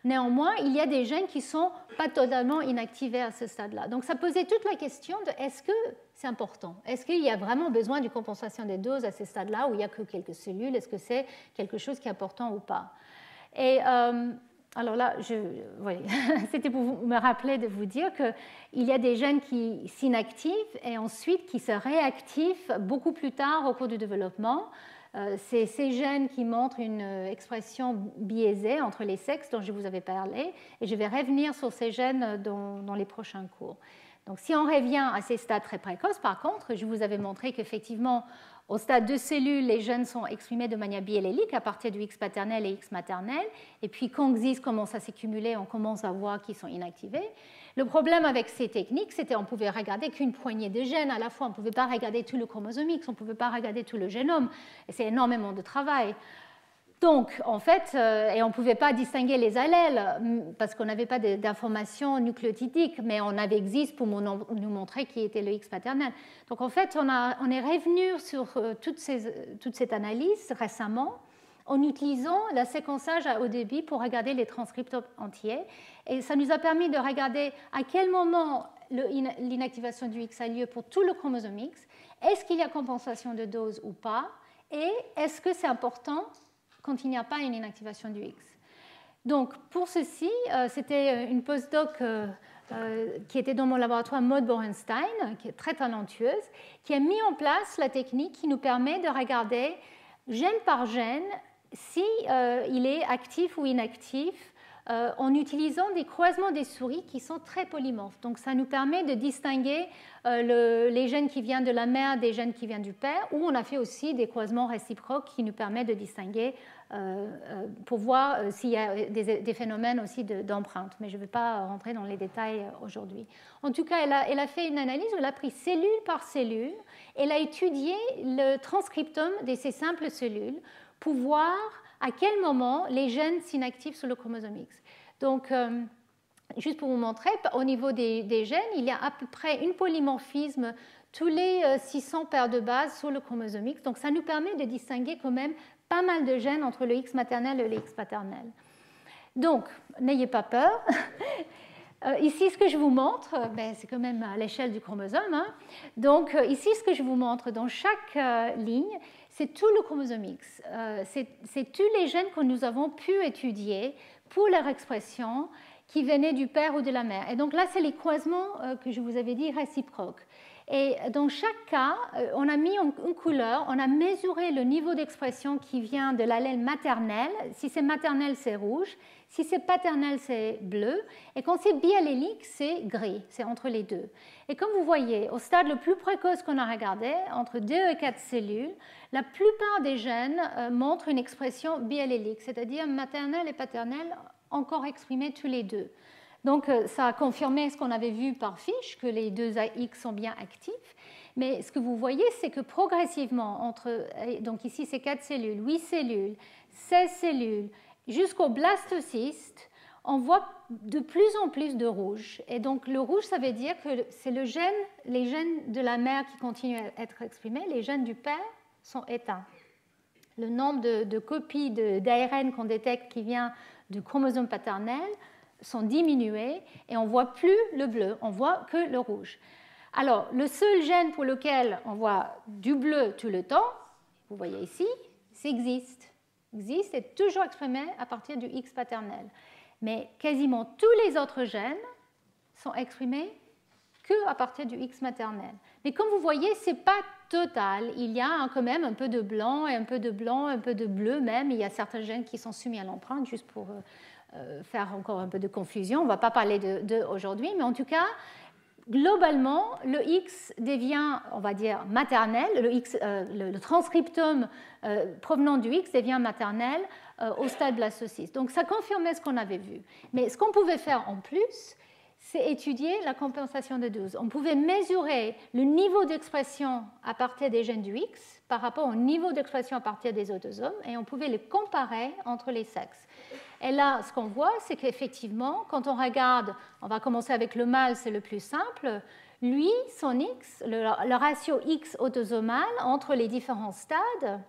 néanmoins, il y a des gènes qui ne sont pas totalement inactivés à ce stade-là. Donc, ça posait toute la question de est-ce que c'est important? Est-ce qu'il y a vraiment besoin d'une compensation des doses à ces stades-là où il n'y a que quelques cellules? Est-ce que c'est quelque chose qui est important ou pas? Et alors là, c'était pour me rappeler de vous dire qu'il y a des gènes qui s'inactivent et ensuite qui se réactivent beaucoup plus tard au cours du développement. C'est ces gènes qui montrent une expression biaisée entre les sexes dont je vous avais parlé, et je vais revenir sur ces gènes dans les prochains cours. Donc, si on revient à ces stades très précoces, par contre, je vous avais montré qu'effectivement, au stade de cellules, les gènes sont exprimés de manière biallélique à partir du X paternel et X maternel, et puis quand XIS commence à s'accumuler, on commence à voir qu'ils sont inactivés. Le problème avec ces techniques, c'était qu'on ne pouvait regarder qu'une poignée de gènes à la fois. On ne pouvait pas regarder tout le chromosome X, on ne pouvait pas regarder tout le génome. Et c'est énormément de travail. Donc, en fait, et on ne pouvait pas distinguer les allèles parce qu'on n'avait pas d'informations nucléotidiques, mais on avait XIS pour nous montrer qui était le X paternel. Donc, en fait, on est revenu sur toute cette analyse récemment en utilisant le séquençage à haut débit pour regarder les transcripts entiers. Et ça nous a permis de regarder à quel moment l'inactivation du X a lieu pour tout le chromosome X. Est-ce qu'il y a compensation de dose ou pas? Et est-ce que c'est important quand il n'y a pas une inactivation du X? Donc, pour ceci, c'était une postdoc qui était dans mon laboratoire, Maud Borenstein, qui est très talentueuse, qui a mis en place la technique qui nous permet de regarder gène par gène si il est actif ou inactif en utilisant des croisements des souris qui sont très polymorphes. Donc, ça nous permet de distinguer les gènes qui viennent de la mère des gènes qui viennent du père, ou on a fait aussi des croisements réciproques qui nous permettent de distinguer pour voir s'il y a des phénomènes aussi d'empreinte. Mais je ne vais pas rentrer dans les détails aujourd'hui. En tout cas, elle a fait une analyse où elle a pris cellule par cellule, elle a étudié le transcriptome de ces simples cellules pour voir à quel moment les gènes s'inactivent sur le chromosome X. Donc, juste pour vous montrer, au niveau des gènes, il y a à peu près une polymorphisme tous les 600 paires de bases sur le chromosome X. Donc, ça nous permet de distinguer quand même pas mal de gènes entre le X maternel et le X paternel. Donc, n'ayez pas peur. Ici, ce que je vous montre, c'est quand même à l'échelle du chromosome. Hein. Donc, ici, ce que je vous montre dans chaque ligne, c'est tout le chromosome X. C'est tous les gènes que nous avons pu étudier pour leur expression qui venaient du père ou de la mère. Et donc là, c'est les croisements que je vous avais dit réciproques. Et dans chaque cas, on a mis en couleur, on a mesuré le niveau d'expression qui vient de l'allèle maternel. Si c'est maternel, c'est rouge. Si c'est paternel, c'est bleu. Et quand c'est biallélique, c'est gris. C'est entre les deux. Et comme vous voyez, au stade le plus précoce qu'on a regardé, entre 2 et 4 cellules, la plupart des gènes montrent une expression biallélique, c'est-à-dire maternelle et paternelle encore exprimées tous les deux. Donc, ça a confirmé ce qu'on avait vu par fiche, que les deux X sont bien actifs. Mais ce que vous voyez, c'est que progressivement, donc ici c'est 4 cellules, 8 cellules, 16 cellules, jusqu'au blastocyste, on voit de plus en plus de rouge. Et donc le rouge, ça veut dire que c'est les gènes de la mère qui continuent à être exprimés, les gènes du père sont éteints. Le nombre de copies d'ARN qu'on détecte qui vient du chromosome paternel sont diminués et on ne voit plus le bleu, on voit que le rouge. Alors, le seul gène pour lequel on voit du bleu tout le temps, vous voyez ici, c'est existe. Existe est toujours exprimé à partir du X paternel. Mais quasiment tous les autres gènes sont exprimés qu'à partir du X maternel. Mais comme vous voyez, ce n'est pas total. Il y a quand même un peu de blanc et un peu de blanc, un peu de bleu même. Il y a certains gènes qui sont soumis à l'empreinte, juste pour faire encore un peu de confusion. On ne va pas parler d'eux aujourd'hui, mais en tout cas, globalement, le X devient, on va dire, maternel. Le transcriptome provenant du X devient maternel au stade blastocyste. Donc ça confirmait ce qu'on avait vu. Mais ce qu'on pouvait faire en plus, c'est étudier la compensation de dose. On pouvait mesurer le niveau d'expression à partir des gènes du X par rapport au niveau d'expression à partir des autosomes, et on pouvait les comparer entre les sexes. Et là, ce qu'on voit, c'est qu'effectivement, quand on regarde, on va commencer avec le mâle, c'est le plus simple, lui, son X, le ratio X autosomal entre les différents stades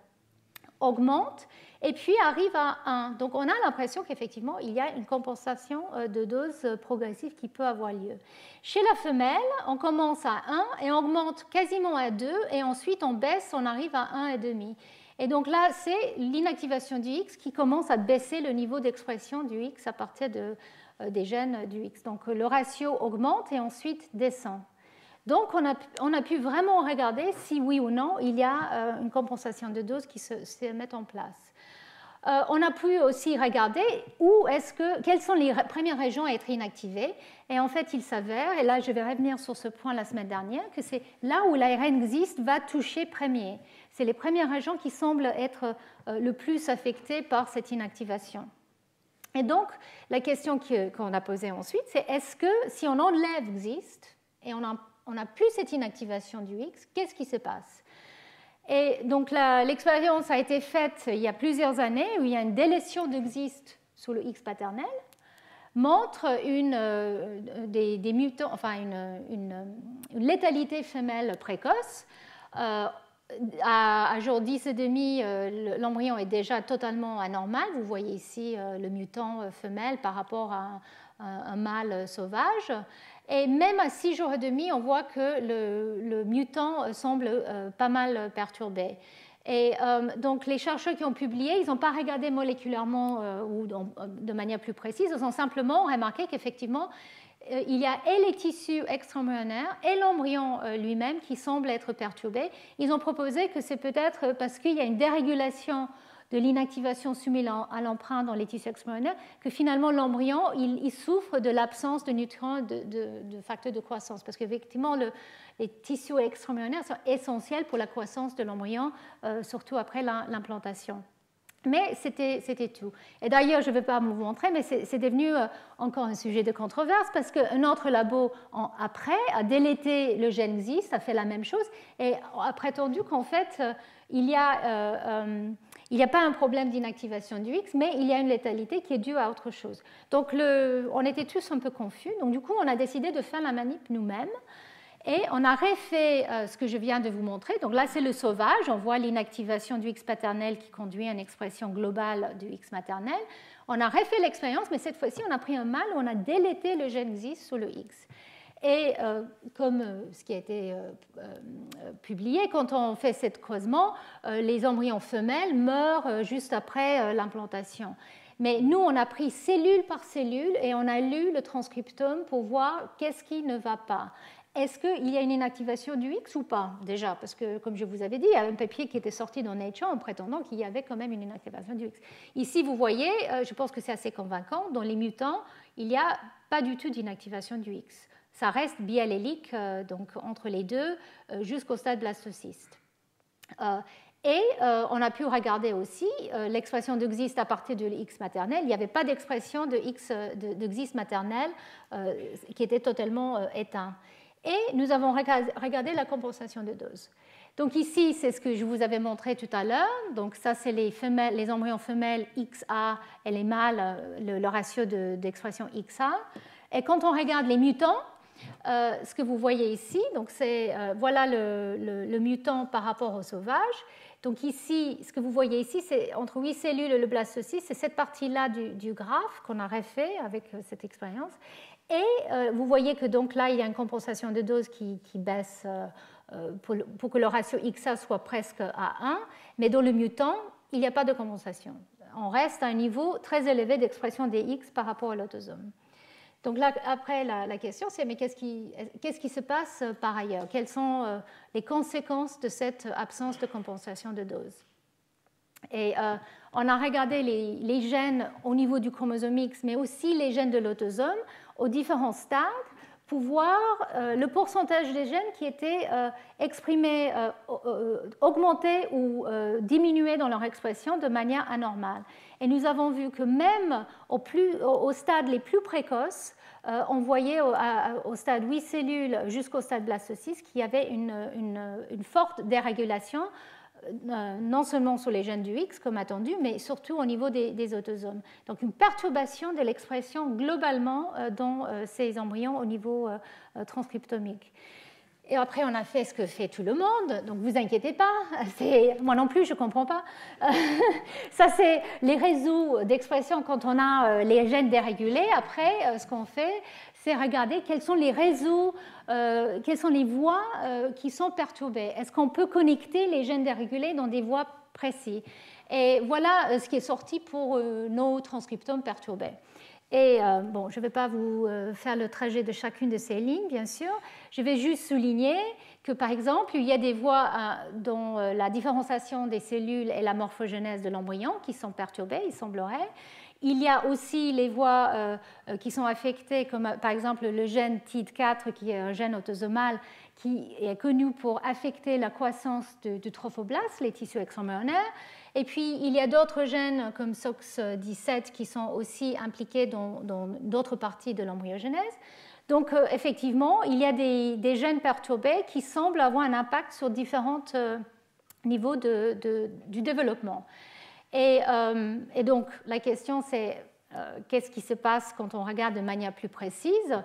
augmente et puis arrive à 1. Donc on a l'impression qu'effectivement, il y a une compensation de dose progressive qui peut avoir lieu. Chez la femelle, on commence à 1 et on augmente quasiment à 2 et ensuite on baisse, on arrive à 1,5. Et donc là, c'est l'inactivation du X qui commence à baisser le niveau d'expression du X à partir des gènes du X. Donc le ratio augmente et ensuite descend. Donc on a pu vraiment regarder si oui ou non il y a une compensation de dose qui se met en place. On a pu aussi regarder quelles sont les premières régions à être inactivées. Et en fait, il s'avère, et là je vais revenir sur ce point la semaine dernière, que c'est là où l'ARN existe va toucher premier. C'est les premières régions qui semblent être le plus affectées par cette inactivation. Et donc, la question qu'on a posée ensuite, c'est est-ce que si on enlève existe et on n'a plus cette inactivation du X, qu'est-ce qui se passe? Et donc l'expérience a été faite il y a plusieurs années où il y a une délétion d'existe sous le X paternel, montre des mutants, enfin une létalité femelle précoce. À jour 10 et demi, l'embryon est déjà totalement anormal. Vous voyez ici le mutant femelle par rapport à un mâle sauvage. Et même à 6 jours et demi, on voit que le mutant semble pas mal perturbé. Et donc les chercheurs qui ont publié, ils n'ont pas regardé moléculairement ou de manière plus précise, ils ont simplement remarqué qu'effectivement, il y a et les tissus extra-embryonnaires et l'embryon lui-même qui semblent être perturbés. Ils ont proposé que c'est peut-être parce qu'il y a une dérégulation de l'inactivation soumise à l'empreinte dans les tissus extra-embryonnaires que finalement l'embryon il souffre de l'absence de nutriments, de facteurs de croissance. Parce qu'effectivement, les tissus extra-embryonnaires sont essentiels pour la croissance de l'embryon, surtout après l'implantation. Mais c'était tout. Et d'ailleurs, je ne vais pas vous montrer, mais c'est devenu encore un sujet de controverse parce qu'un autre labo, après, a délété le gène XIS, a fait la même chose, et a prétendu qu'en fait, il n'y a pas un problème d'inactivation du X, mais il y a une létalité qui est due à autre chose. Donc, on était tous un peu confus. Donc, du coup, on a décidé de faire la manip nous-mêmes. Et on a refait ce que je viens de vous montrer. Donc là, c'est le sauvage. On voit l'inactivation du X paternel qui conduit à une expression globale du X maternel. On a refait l'expérience, mais cette fois-ci, on a pris un mâle où on a délété le gène XIS sous le X. Et comme ce qui a été publié, quand on fait cet creusement, les embryons femelles meurent juste après l'implantation. Mais nous, on a pris cellule par cellule et on a lu le transcriptome pour voir qu'est-ce qui ne va pas. Est-ce qu'il y a une inactivation du X ou pas, déjà? Parce que, comme je vous avais dit, il y a un papier qui était sorti dans Nature en prétendant qu'il y avait quand même une inactivation du X. Ici, vous voyez, je pense que c'est assez convaincant, dans les mutants, il n'y a pas du tout d'inactivation du X. Ça reste biallélique, donc entre les deux, jusqu'au stade blastocyste. Et on a pu regarder aussi l'expression de XIST à partir de X maternel. Il n'y avait pas d'expression de XIST maternel qui était totalement éteint. Et nous avons regardé la compensation de dose. Donc ici, c'est ce que je vous avais montré tout à l'heure. Donc ça, c'est les embryons femelles XA et les mâles, le ratio d'expression XA. Et quand on regarde les mutants, ce que vous voyez ici, donc voilà le mutant par rapport au sauvage. Donc ici, ce que vous voyez ici, c'est entre 8 cellules et le blastocyste, c'est cette partie-là du graphe qu'on a refait avec cette expérience. Et vous voyez que donc là, il y a une compensation de dose qui baisse pour que le ratio XA soit presque à 1, mais dans le mutant, il n'y a pas de compensation. On reste à un niveau très élevé d'expression des X par rapport à l'autosome. Donc là, après, la question, c'est mais qu'est-ce qui se passe par ailleurs? Quelles sont les conséquences de cette absence de compensation de dose? Et on a regardé les gènes au niveau du chromosome X, mais aussi les gènes de l'autosome aux différents stades pour voir le pourcentage des gènes qui étaient exprimés, augmentés ou diminués dans leur expression de manière anormale. Et nous avons vu que même au stade les plus précoces, on voyait au stade 8 cellules jusqu'au stade blastocyste qu'il y avait une forte dérégulation, non seulement sur les gènes du X comme attendu, mais surtout au niveau des autosomes. Donc une perturbation de l'expression globalement dans ces embryons au niveau transcriptomique. Et après, on a fait ce que fait tout le monde, donc vous inquiétez pas, moi non plus, je ne comprends pas. Ça, c'est les réseaux d'expression quand on a les gènes dérégulés. Après, ce qu'on fait, c'est regarder quels sont les réseaux, quelles sont les voies qui sont perturbées. Est-ce qu'on peut connecter les gènes dérégulés dans des voies précises? Et voilà ce qui est sorti pour nos transcriptomes perturbés. Et bon, je ne vais pas vous faire le trajet de chacune de ces lignes, bien sûr. Je vais juste souligner que, par exemple, il y a des voies dont la différenciation des cellules et la morphogenèse de l'embryon qui sont perturbées, il semblerait. Il y a aussi les voies qui sont affectées, comme par exemple le gène TID4, qui est un gène autosomal qui est connu pour affecter la croissance du trophoblaste, les tissus extra-embryonnaires. Et puis, il y a d'autres gènes comme SOX17 qui sont aussi impliqués dans d'autres parties de l'embryogenèse. Donc, effectivement, il y a des gènes perturbés qui semblent avoir un impact sur différents niveaux du développement. Et donc, la question, c'est qu'est-ce qui se passe quand on regarde de manière plus précise?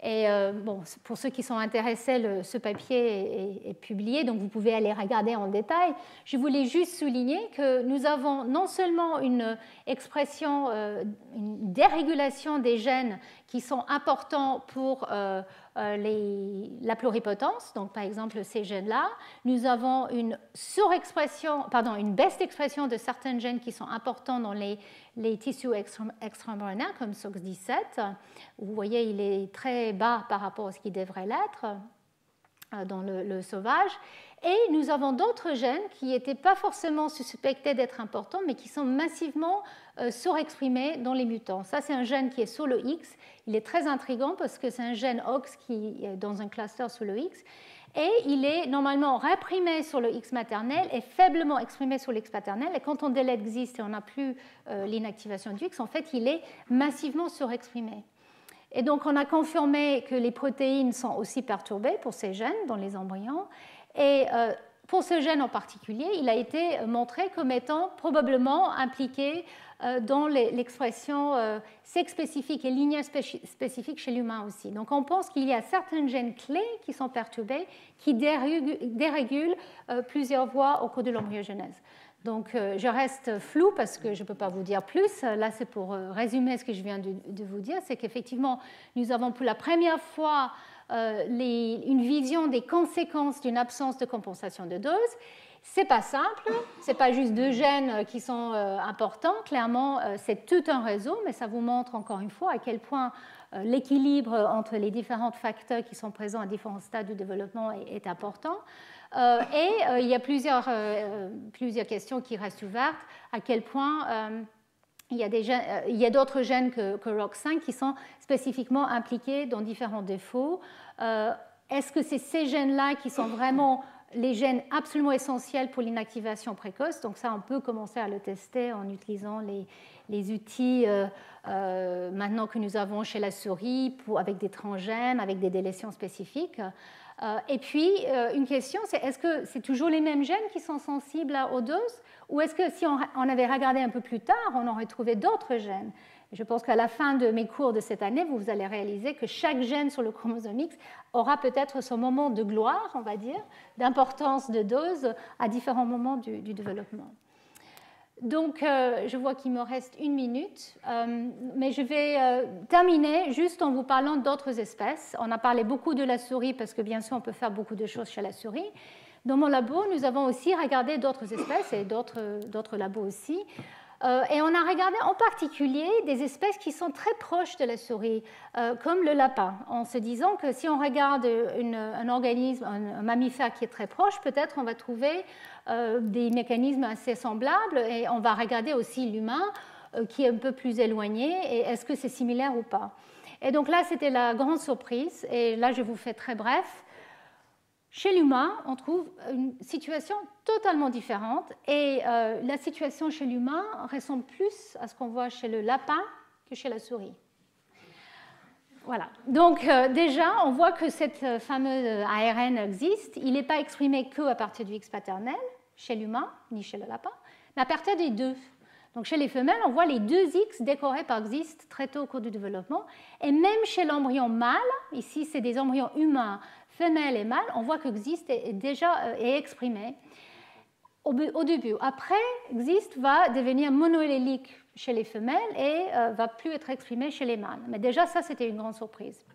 Et bon, pour ceux qui sont intéressés, ce papier est publié, donc vous pouvez aller regarder en détail. Je voulais juste souligner que nous avons non seulement une expression, une dérégulation des gènes qui sont importants pour la pluripotence, donc par exemple ces gènes-là, nous avons une une baisse d'expression de certains gènes qui sont importants dans les tissus extra-embryonnaires comme SOX17. Vous voyez, il est très bas par rapport à ce qu'il devrait l'être dans le sauvage. Et nous avons d'autres gènes qui n'étaient pas forcément suspectés d'être importants, mais qui sont massivement surexprimés dans les mutants. Ça, c'est un gène qui est sur le X. Il est très intriguant parce que c'est un gène OX qui est dans un cluster sur le X. Et il est normalement réprimé sur le X maternel et faiblement exprimé sur l'X paternel. Et quand on délète XIST et on n'a plus l'inactivation du X, en fait, il est massivement surexprimé. Et donc, on a confirmé que les protéines sont aussi perturbées pour ces gènes dans les embryons. Et pour ce gène en particulier, il a été montré comme étant probablement impliqué dans l'expression sexe spécifique et lignage spécifique chez l'humain aussi. Donc on pense qu'il y a certains gènes clés qui sont perturbés, qui dérégulent plusieurs voies au cours de l'embryogenèse. Donc je reste floue parce que je ne peux pas vous dire plus. Là, c'est pour résumer ce que je viens de vous dire, c'est qu'effectivement, nous avons pour la première fois une vision des conséquences d'une absence de compensation de dose. Ce n'est pas simple, ce n'est pas juste deux gènes qui sont importants. Clairement, c'est tout un réseau, mais ça vous montre encore une fois à quel point l'équilibre entre les différents facteurs qui sont présents à différents stades du développement est important. Et il y a plusieurs questions qui restent ouvertes. À quel point il y a d'autres gènes que ROX5 qui sont spécifiquement impliqués dans différents défauts. Est-ce que c'est ces gènes-là qui sont vraiment les gènes absolument essentiels pour l'inactivation précoce. Donc ça, on peut commencer à le tester en utilisant les outils maintenant que nous avons chez la souris avec des transgènes, avec des délétions spécifiques. Et puis, une question, c'est est-ce que c'est toujours les mêmes gènes qui sont sensibles aux doses, ou est-ce que si on avait regardé un peu plus tard, on aurait trouvé d'autres gènes? Je pense qu'à la fin de mes cours de cette année, vous allez réaliser que chaque gène sur le chromosome X aura peut-être son moment de gloire, on va dire, d'importance de dose à différents moments du développement. Donc, je vois qu'il me reste 1 minute, mais je vais terminer juste en vous parlant d'autres espèces. On a parlé beaucoup de la souris parce que, bien sûr, on peut faire beaucoup de choses chez la souris. Dans mon labo, nous avons aussi regardé d'autres espèces et d'autres labos aussi. Et on a regardé en particulier des espèces qui sont très proches de la souris, comme le lapin, en se disant que si on regarde un organisme, un mammifère qui est très proche, peut-être on va trouver des mécanismes assez semblables, et on va regarder aussi l'humain qui est un peu plus éloigné, et est-ce que c'est similaire ou pas. Et donc là, c'était la grande surprise, et là, je vous fais très bref. Chez l'humain, on trouve une situation totalement différente, et la situation chez l'humain ressemble plus à ce qu'on voit chez le lapin que chez la souris. Voilà. Donc déjà, on voit que cette fameuse ARN existe. Il n'est pas exprimé qu'à partir du X paternel chez l'humain, ni chez le lapin, mais à partir des deux. Donc chez les femelles, on voit les deux X décorés par XIST très tôt au cours du développement. Et même chez l'embryon mâle, ici c'est des embryons humains, femelles et mâles, on voit que XIST est déjà exprimé au début. Après, XIST va devenir monoallélique chez les femelles et va plus être exprimé chez les mâles. Mais déjà, ça, c'était une grande surprise.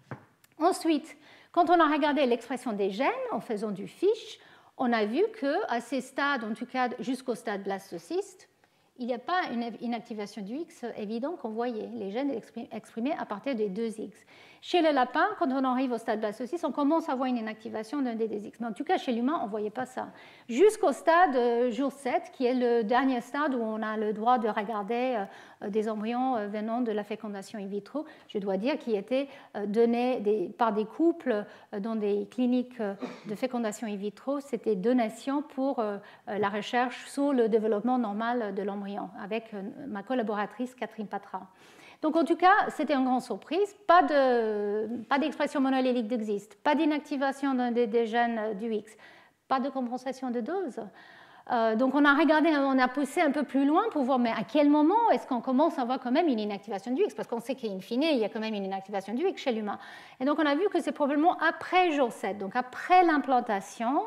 Ensuite, quand on a regardé l'expression des gènes en faisant du FISH, on a vu qu'à ces stades, en tout cas jusqu'au stade blastocyste, il n'y a pas une inactivation du X évidente qu'on voyait, les gènes exprimés à partir des deux X. Chez le lapin, quand on arrive au stade blastocyste, on commence à voir une inactivation d'un des X. Mais en tout cas, chez l'humain, on ne voyait pas ça. Jusqu'au stade jour 7, qui est le dernier stade où on a le droit de regarder des embryons venant de la fécondation in vitro, je dois dire, qui étaient donnés par des couples dans des cliniques de fécondation in vitro. C'était donation pour la recherche sur le développement normal de l'embryon, avec ma collaboratrice Catherine Patra. Donc, en tout cas, c'était une grande surprise. Pas d'expression monoallélique de XIST, pas d'inactivation des gènes du X, pas de compensation de dose. Donc, on a poussé un peu plus loin pour voir, mais à quel moment est-ce qu'on commence à voir quand même une inactivation du X? Parce qu'on sait qu'in fine, il y a quand même une inactivation du X chez l'humain. Et donc, on a vu que c'est probablement après jour 7, donc après l'implantation,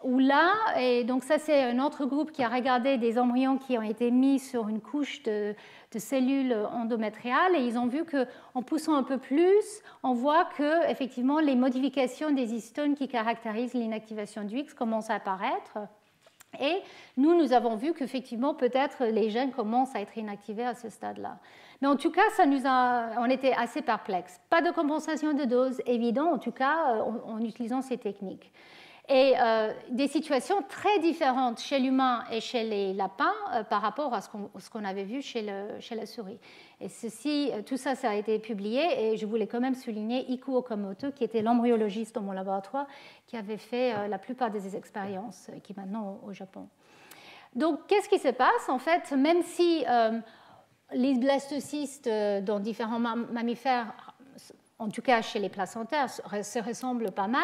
où là, et donc ça c'est un autre groupe qui a regardé des embryons qui ont été mis sur une couche de cellules endométriales, et ils ont vu qu'en poussant un peu plus, on voit que effectivement les modifications des histones qui caractérisent l'inactivation du X commencent à apparaître. Et nous avons vu qu'effectivement peut-être les gènes commencent à être inactivés à ce stade-là. Mais en tout cas, on était assez perplexes. Pas de compensation de dose évident, en tout cas en utilisant ces techniques. Et des situations très différentes chez l'humain et chez les lapins par rapport à ce qu'on avait vu chez la souris. Et tout ça, ça a été publié, et je voulais quand même souligner Ikuo Okamoto, qui était l'embryologiste dans mon laboratoire, qui avait fait la plupart des expériences, qui est maintenant au Japon. Donc, qu'est-ce qui se passe? En fait, même si les blastocystes dans différents mammifères, en tout cas chez les placentaires, se ressemblent pas mal,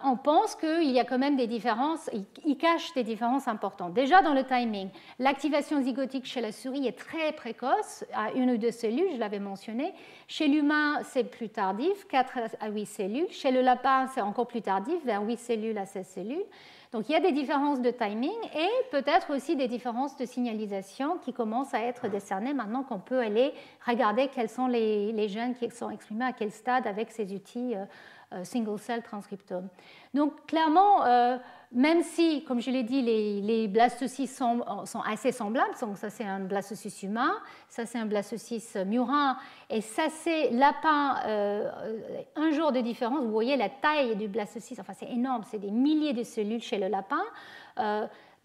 on pense qu'il y a quand même des différences, ils cachent des différences importantes. Déjà dans le timing, l'activation zygotique chez la souris est très précoce, à 1 ou 2 cellules, je l'avais mentionné. Chez l'humain, c'est plus tardif, 4 à 8 cellules. Chez le lapin, c'est encore plus tardif, vers 8 cellules à 16 cellules. Donc il y a des différences de timing et peut-être aussi des différences de signalisation qui commencent à être décernées maintenant qu'on peut aller regarder quels sont les gènes qui sont exprimés à quel stade avec ces outils single-cell transcriptome. Donc clairement, même si, comme je l'ai dit, les blastocystes sont assez semblables, donc ça c'est un blastocyste humain, ça c'est un blastocyste murin, et ça c'est lapin, un jour de différence, vous voyez la taille du blastocyste, enfin c'est énorme, c'est des milliers de cellules chez le lapin.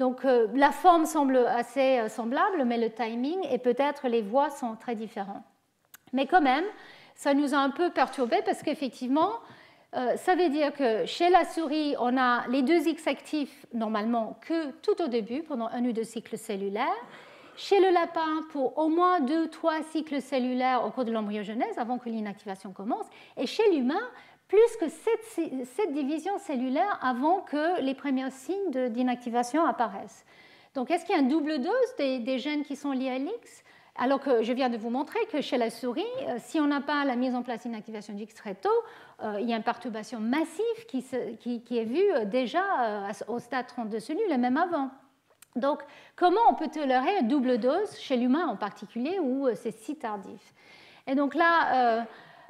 Donc la forme semble assez semblable, mais le timing et peut-être les voies sont très différents. Mais quand même, ça nous a un peu perturbés parce qu'effectivement, Ça veut dire que chez la souris, on a les 2 X actifs normalement que tout au début, pendant 1 ou 2 cycles cellulaires. Chez le lapin, pour au moins 2-3 cycles cellulaires au cours de l'embryogenèse, avant que l'inactivation commence. Et chez l'humain, plus que 7 divisions cellulaires avant que les premiers signes d'inactivation apparaissent. Donc, est-ce qu'il y a une double dose des gènes qui sont liés à l'X? Alors que je viens de vous montrer que chez la souris, si on n'a pas la mise en place d'inactivation du X très tôt, il y a une perturbation massive qui est vue déjà au stade 32 cellules et même avant. Donc, comment on peut tolérer une double dose chez l'humain en particulier où c'est si tardif? Et donc là,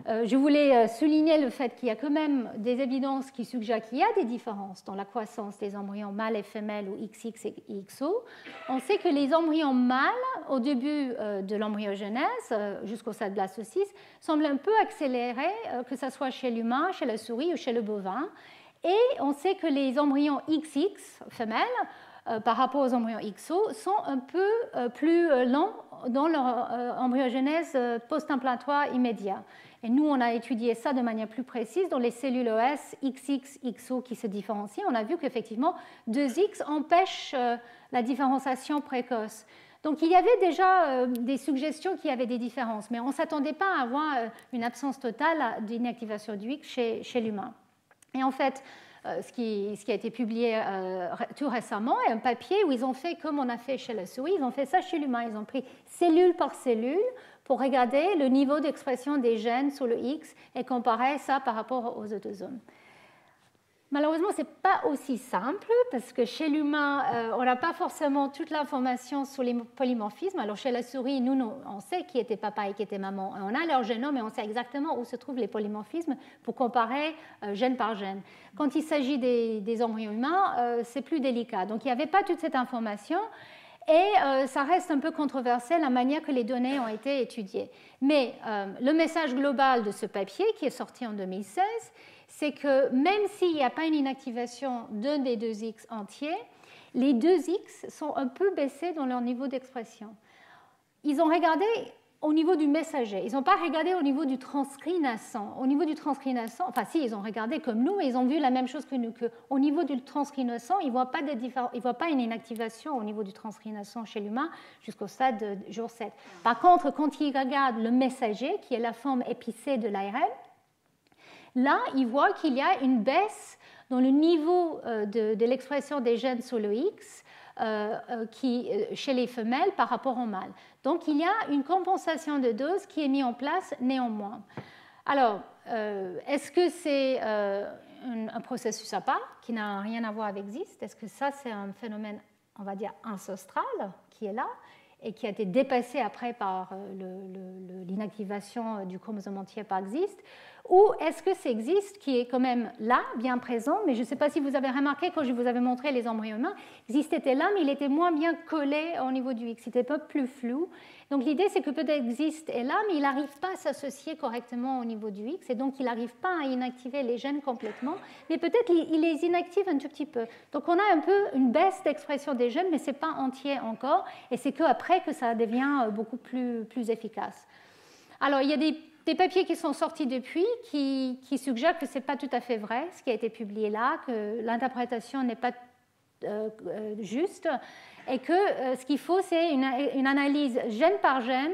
je voulais souligner le fait qu'il y a quand même des évidences qui suggèrent qu'il y a des différences dans la croissance des embryons mâles et femelles ou XX et XO. On sait que les embryons mâles, au début de l'embryogenèse, jusqu'au stade blastocyste, semblent un peu accélérés, que ce soit chez l'humain, chez la souris ou chez le bovin. Et on sait que les embryons XX femelles, par rapport aux embryons XO, sont un peu plus lents dans leur embryogenèse post-implantoire immédiat. Et nous, on a étudié ça de manière plus précise dans les cellules OS XX, XO qui se différencient. On a vu qu'effectivement, 2X empêchent la différenciation précoce. Donc, il y avait déjà des suggestions qu'il y avait des différences, mais on ne s'attendait pas à avoir une absence totale d'inactivation du X chez l'humain. Et en fait, ce qui a été publié tout récemment est un papier où ils ont fait comme on a fait chez la souris, ils ont fait ça chez l'humain. Ils ont pris cellule par cellule pour regarder le niveau d'expression des gènes sur le X et comparer ça par rapport aux autosomes. Malheureusement, ce n'est pas aussi simple parce que chez l'humain, on n'a pas forcément toute l'information sur les polymorphismes. Alors chez la souris, nous, on sait qui était papa et qui était maman. On a leur génome et on sait exactement où se trouvent les polymorphismes pour comparer gène par gène. Quand il s'agit des embryons humains, c'est plus délicat. Donc il n'y avait pas toute cette information. Et ça reste un peu controversé la manière que les données ont été étudiées. Mais le message global de ce papier, qui est sorti en 2016, c'est que même s'il n'y a pas une inactivation d'un des 2X entiers, les 2X sont un peu baissés dans leur niveau d'expression. Ils ont regardé au niveau du messager, ils n'ont pas regardé au niveau du transcrit naissant. Au niveau du transcrit naissant, enfin si, ils ont regardé comme nous, mais ils ont vu la même chose que nous, qu'au niveau du transcrit naissant, ils ne voient pas une inactivation au niveau du transcrit naissant chez l'humain jusqu'au stade de jour 7. Par contre, quand ils regardent le messager, qui est la forme épicée de l'ARN, là, ils voient qu'il y a une baisse dans le niveau de l'expression des gènes sur le X chez les femelles par rapport aux mâles. Donc, il y a une compensation de dose qui est mise en place néanmoins. Alors, est-ce que c'est un processus à part qui n'a rien à voir avec XIST? Est-ce que ça, c'est un phénomène, on va dire, ancestral qui est là et qui a été dépassé après par l'inactivation du chromosome entier par XIST? Ou est-ce que c'est XIST qui est quand même là, bien présent, mais je ne sais pas si vous avez remarqué quand je vous avais montré les embryons humains, XIST était là, mais il était moins bien collé au niveau du X, il était un peu plus flou. Donc l'idée, c'est que peut-être XIST est là, mais il n'arrive pas à s'associer correctement au niveau du X, et donc il n'arrive pas à inactiver les gènes complètement, mais peut-être il les inactive un tout petit peu. Donc on a un peu une baisse d'expression des gènes, mais ce n'est pas entier encore, et c'est qu'après que ça devient beaucoup plus efficace. Alors il y a des papiers qui sont sortis depuis qui suggèrent que ce n'est pas tout à fait vrai, ce qui a été publié là, que l'interprétation n'est pas juste, et que ce qu'il faut, c'est une analyse gène par gène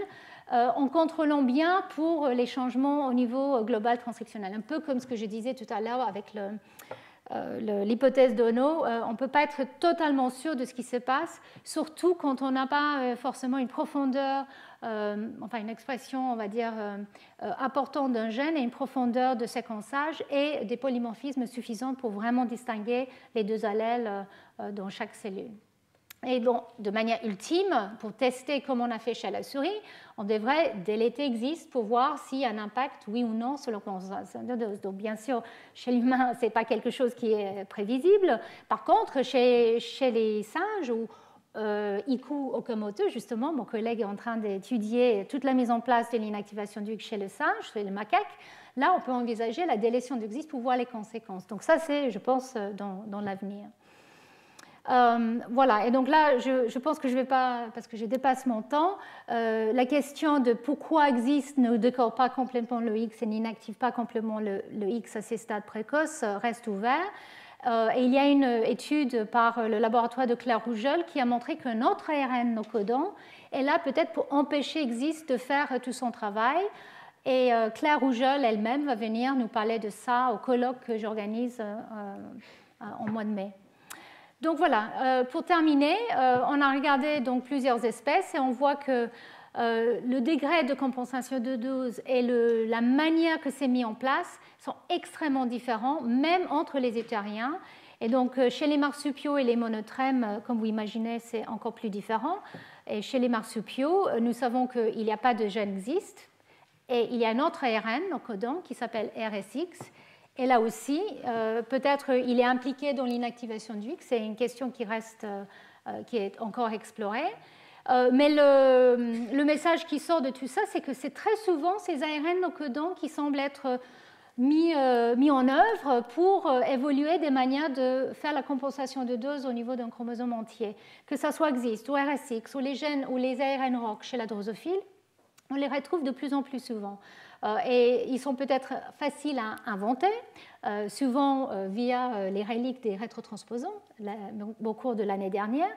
en contrôlant bien pour les changements au niveau global transcriptionnel. Un peu comme ce que je disais tout à l'heure avec l'hypothèse d'Ono, on ne peut pas être totalement sûr de ce qui se passe, surtout quand on n'a pas forcément une profondeur, enfin une expression, on va dire, importante d'un gène et une profondeur de séquençage et des polymorphismes suffisants pour vraiment distinguer les deux allèles dans chaque cellule. Et donc, de manière ultime, pour tester comme on a fait chez la souris, on devrait déléter XIST pour voir s'il y a un impact, oui ou non, sur la concentration de dose. Donc, bien sûr, chez l'humain, ce n'est pas quelque chose qui est prévisible. Par contre, chez les singes ou Iku Okamoto, justement, mon collègue est en train d'étudier toute la mise en place de l'inactivation du X chez le singe, chez le macaque. Là, on peut envisager la délétion de XIST pour voir les conséquences. Donc, ça, c'est, je pense, dans l'avenir. Voilà, et donc là, je pense que je ne vais pas, parce que je dépasse mon temps, la question de pourquoi X ne décore pas complètement le X et n'inactive pas complètement le X à ces stades précoces reste ouvert. Et il y a une étude par le laboratoire de Claire Rougeol qui a montré qu'un autre ARN non codant est là peut-être pour empêcher X de faire tout son travail. Et Claire Rougeol elle-même va venir nous parler de ça au colloque que j'organise en mois de mai. Donc voilà, pour terminer, on a regardé donc plusieurs espèces et on voit que le degré de compensation de dose et la manière que c'est mis en place sont extrêmement différents, même entre les éthériens. Et donc, chez les marsupiaux et les monotrèmes, comme vous imaginez, c'est encore plus différent. Et chez les marsupiaux, nous savons qu'il n'y a pas de gène XIST. Et il y a un autre ARN non codant qui s'appelle RSX. Et là aussi, peut-être il est impliqué dans l'inactivation du X. C'est une question qui reste, qui est encore explorée. Mais le message qui sort de tout ça, c'est que c'est très souvent ces ARN non codants qui semblent être mis en œuvre pour évoluer des manières de faire la compensation de dose au niveau d'un chromosome entier. Que ça soit XIST ou RSX ou les gènes ou les ARN ROC chez la drosophile, on les retrouve de plus en plus souvent. Et ils sont peut-être faciles à inventer, souvent via les reliques des rétrotransposons au cours de l'année dernière.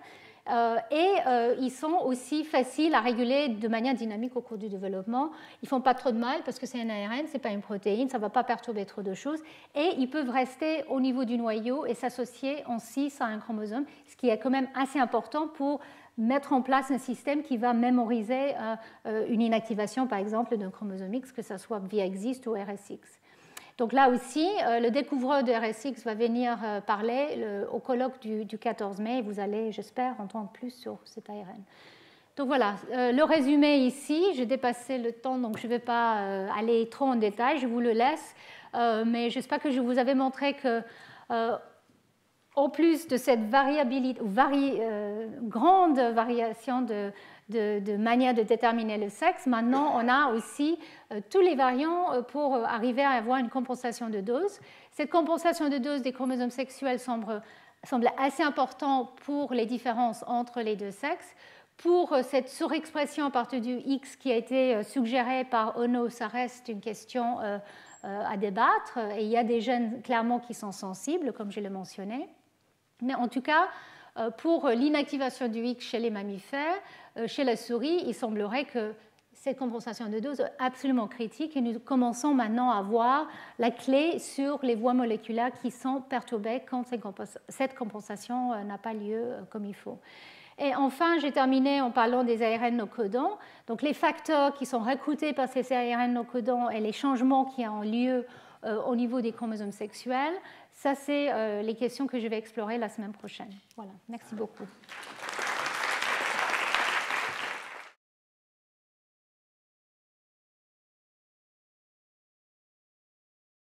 Et ils sont aussi faciles à réguler de manière dynamique au cours du développement. Ils ne font pas trop de mal parce que c'est un ARN, ce n'est pas une protéine, ça ne va pas perturber trop de choses. Et ils peuvent rester au niveau du noyau et s'associer en cis à un chromosome, ce qui est quand même assez important pour mettre en place un système qui va mémoriser une inactivation, par exemple, d'un chromosome X, que ce soit via XIST ou RSX. Donc là aussi, le découvreur de RSX va venir parler au colloque du 14 mai. Et vous allez, j'espère, entendre plus sur cet ARN. Donc voilà, le résumé ici. J'ai dépassé le temps, donc je ne vais pas aller trop en détail. Je vous le laisse. Mais j'espère que je vous avais montré que en plus de cette variabilité, grande variation de manière de déterminer le sexe, maintenant on a aussi tous les variants pour arriver à avoir une compensation de dose. Cette compensation de dose des chromosomes sexuels semble assez importante pour les différences entre les deux sexes. Pour cette surexpression à partir du X qui a été suggérée par Ono, ça reste une question à débattre. Et il y a des gènes clairement qui sont sensibles, comme je l'ai mentionné. Mais en tout cas, pour l'inactivation du X chez les mammifères, chez la souris, il semblerait que cette compensation de dose est absolument critique et nous commençons maintenant à voir la clé sur les voies moléculaires qui sont perturbées quand cette compensation n'a pas lieu comme il faut. Et enfin, j'ai terminé en parlant des ARN non codants. Donc les facteurs qui sont recrutés par ces ARN non codants et les changements qui ont lieu au niveau des chromosomes sexuels, ça c'est les questions que je vais explorer la semaine prochaine. Voilà, merci beaucoup.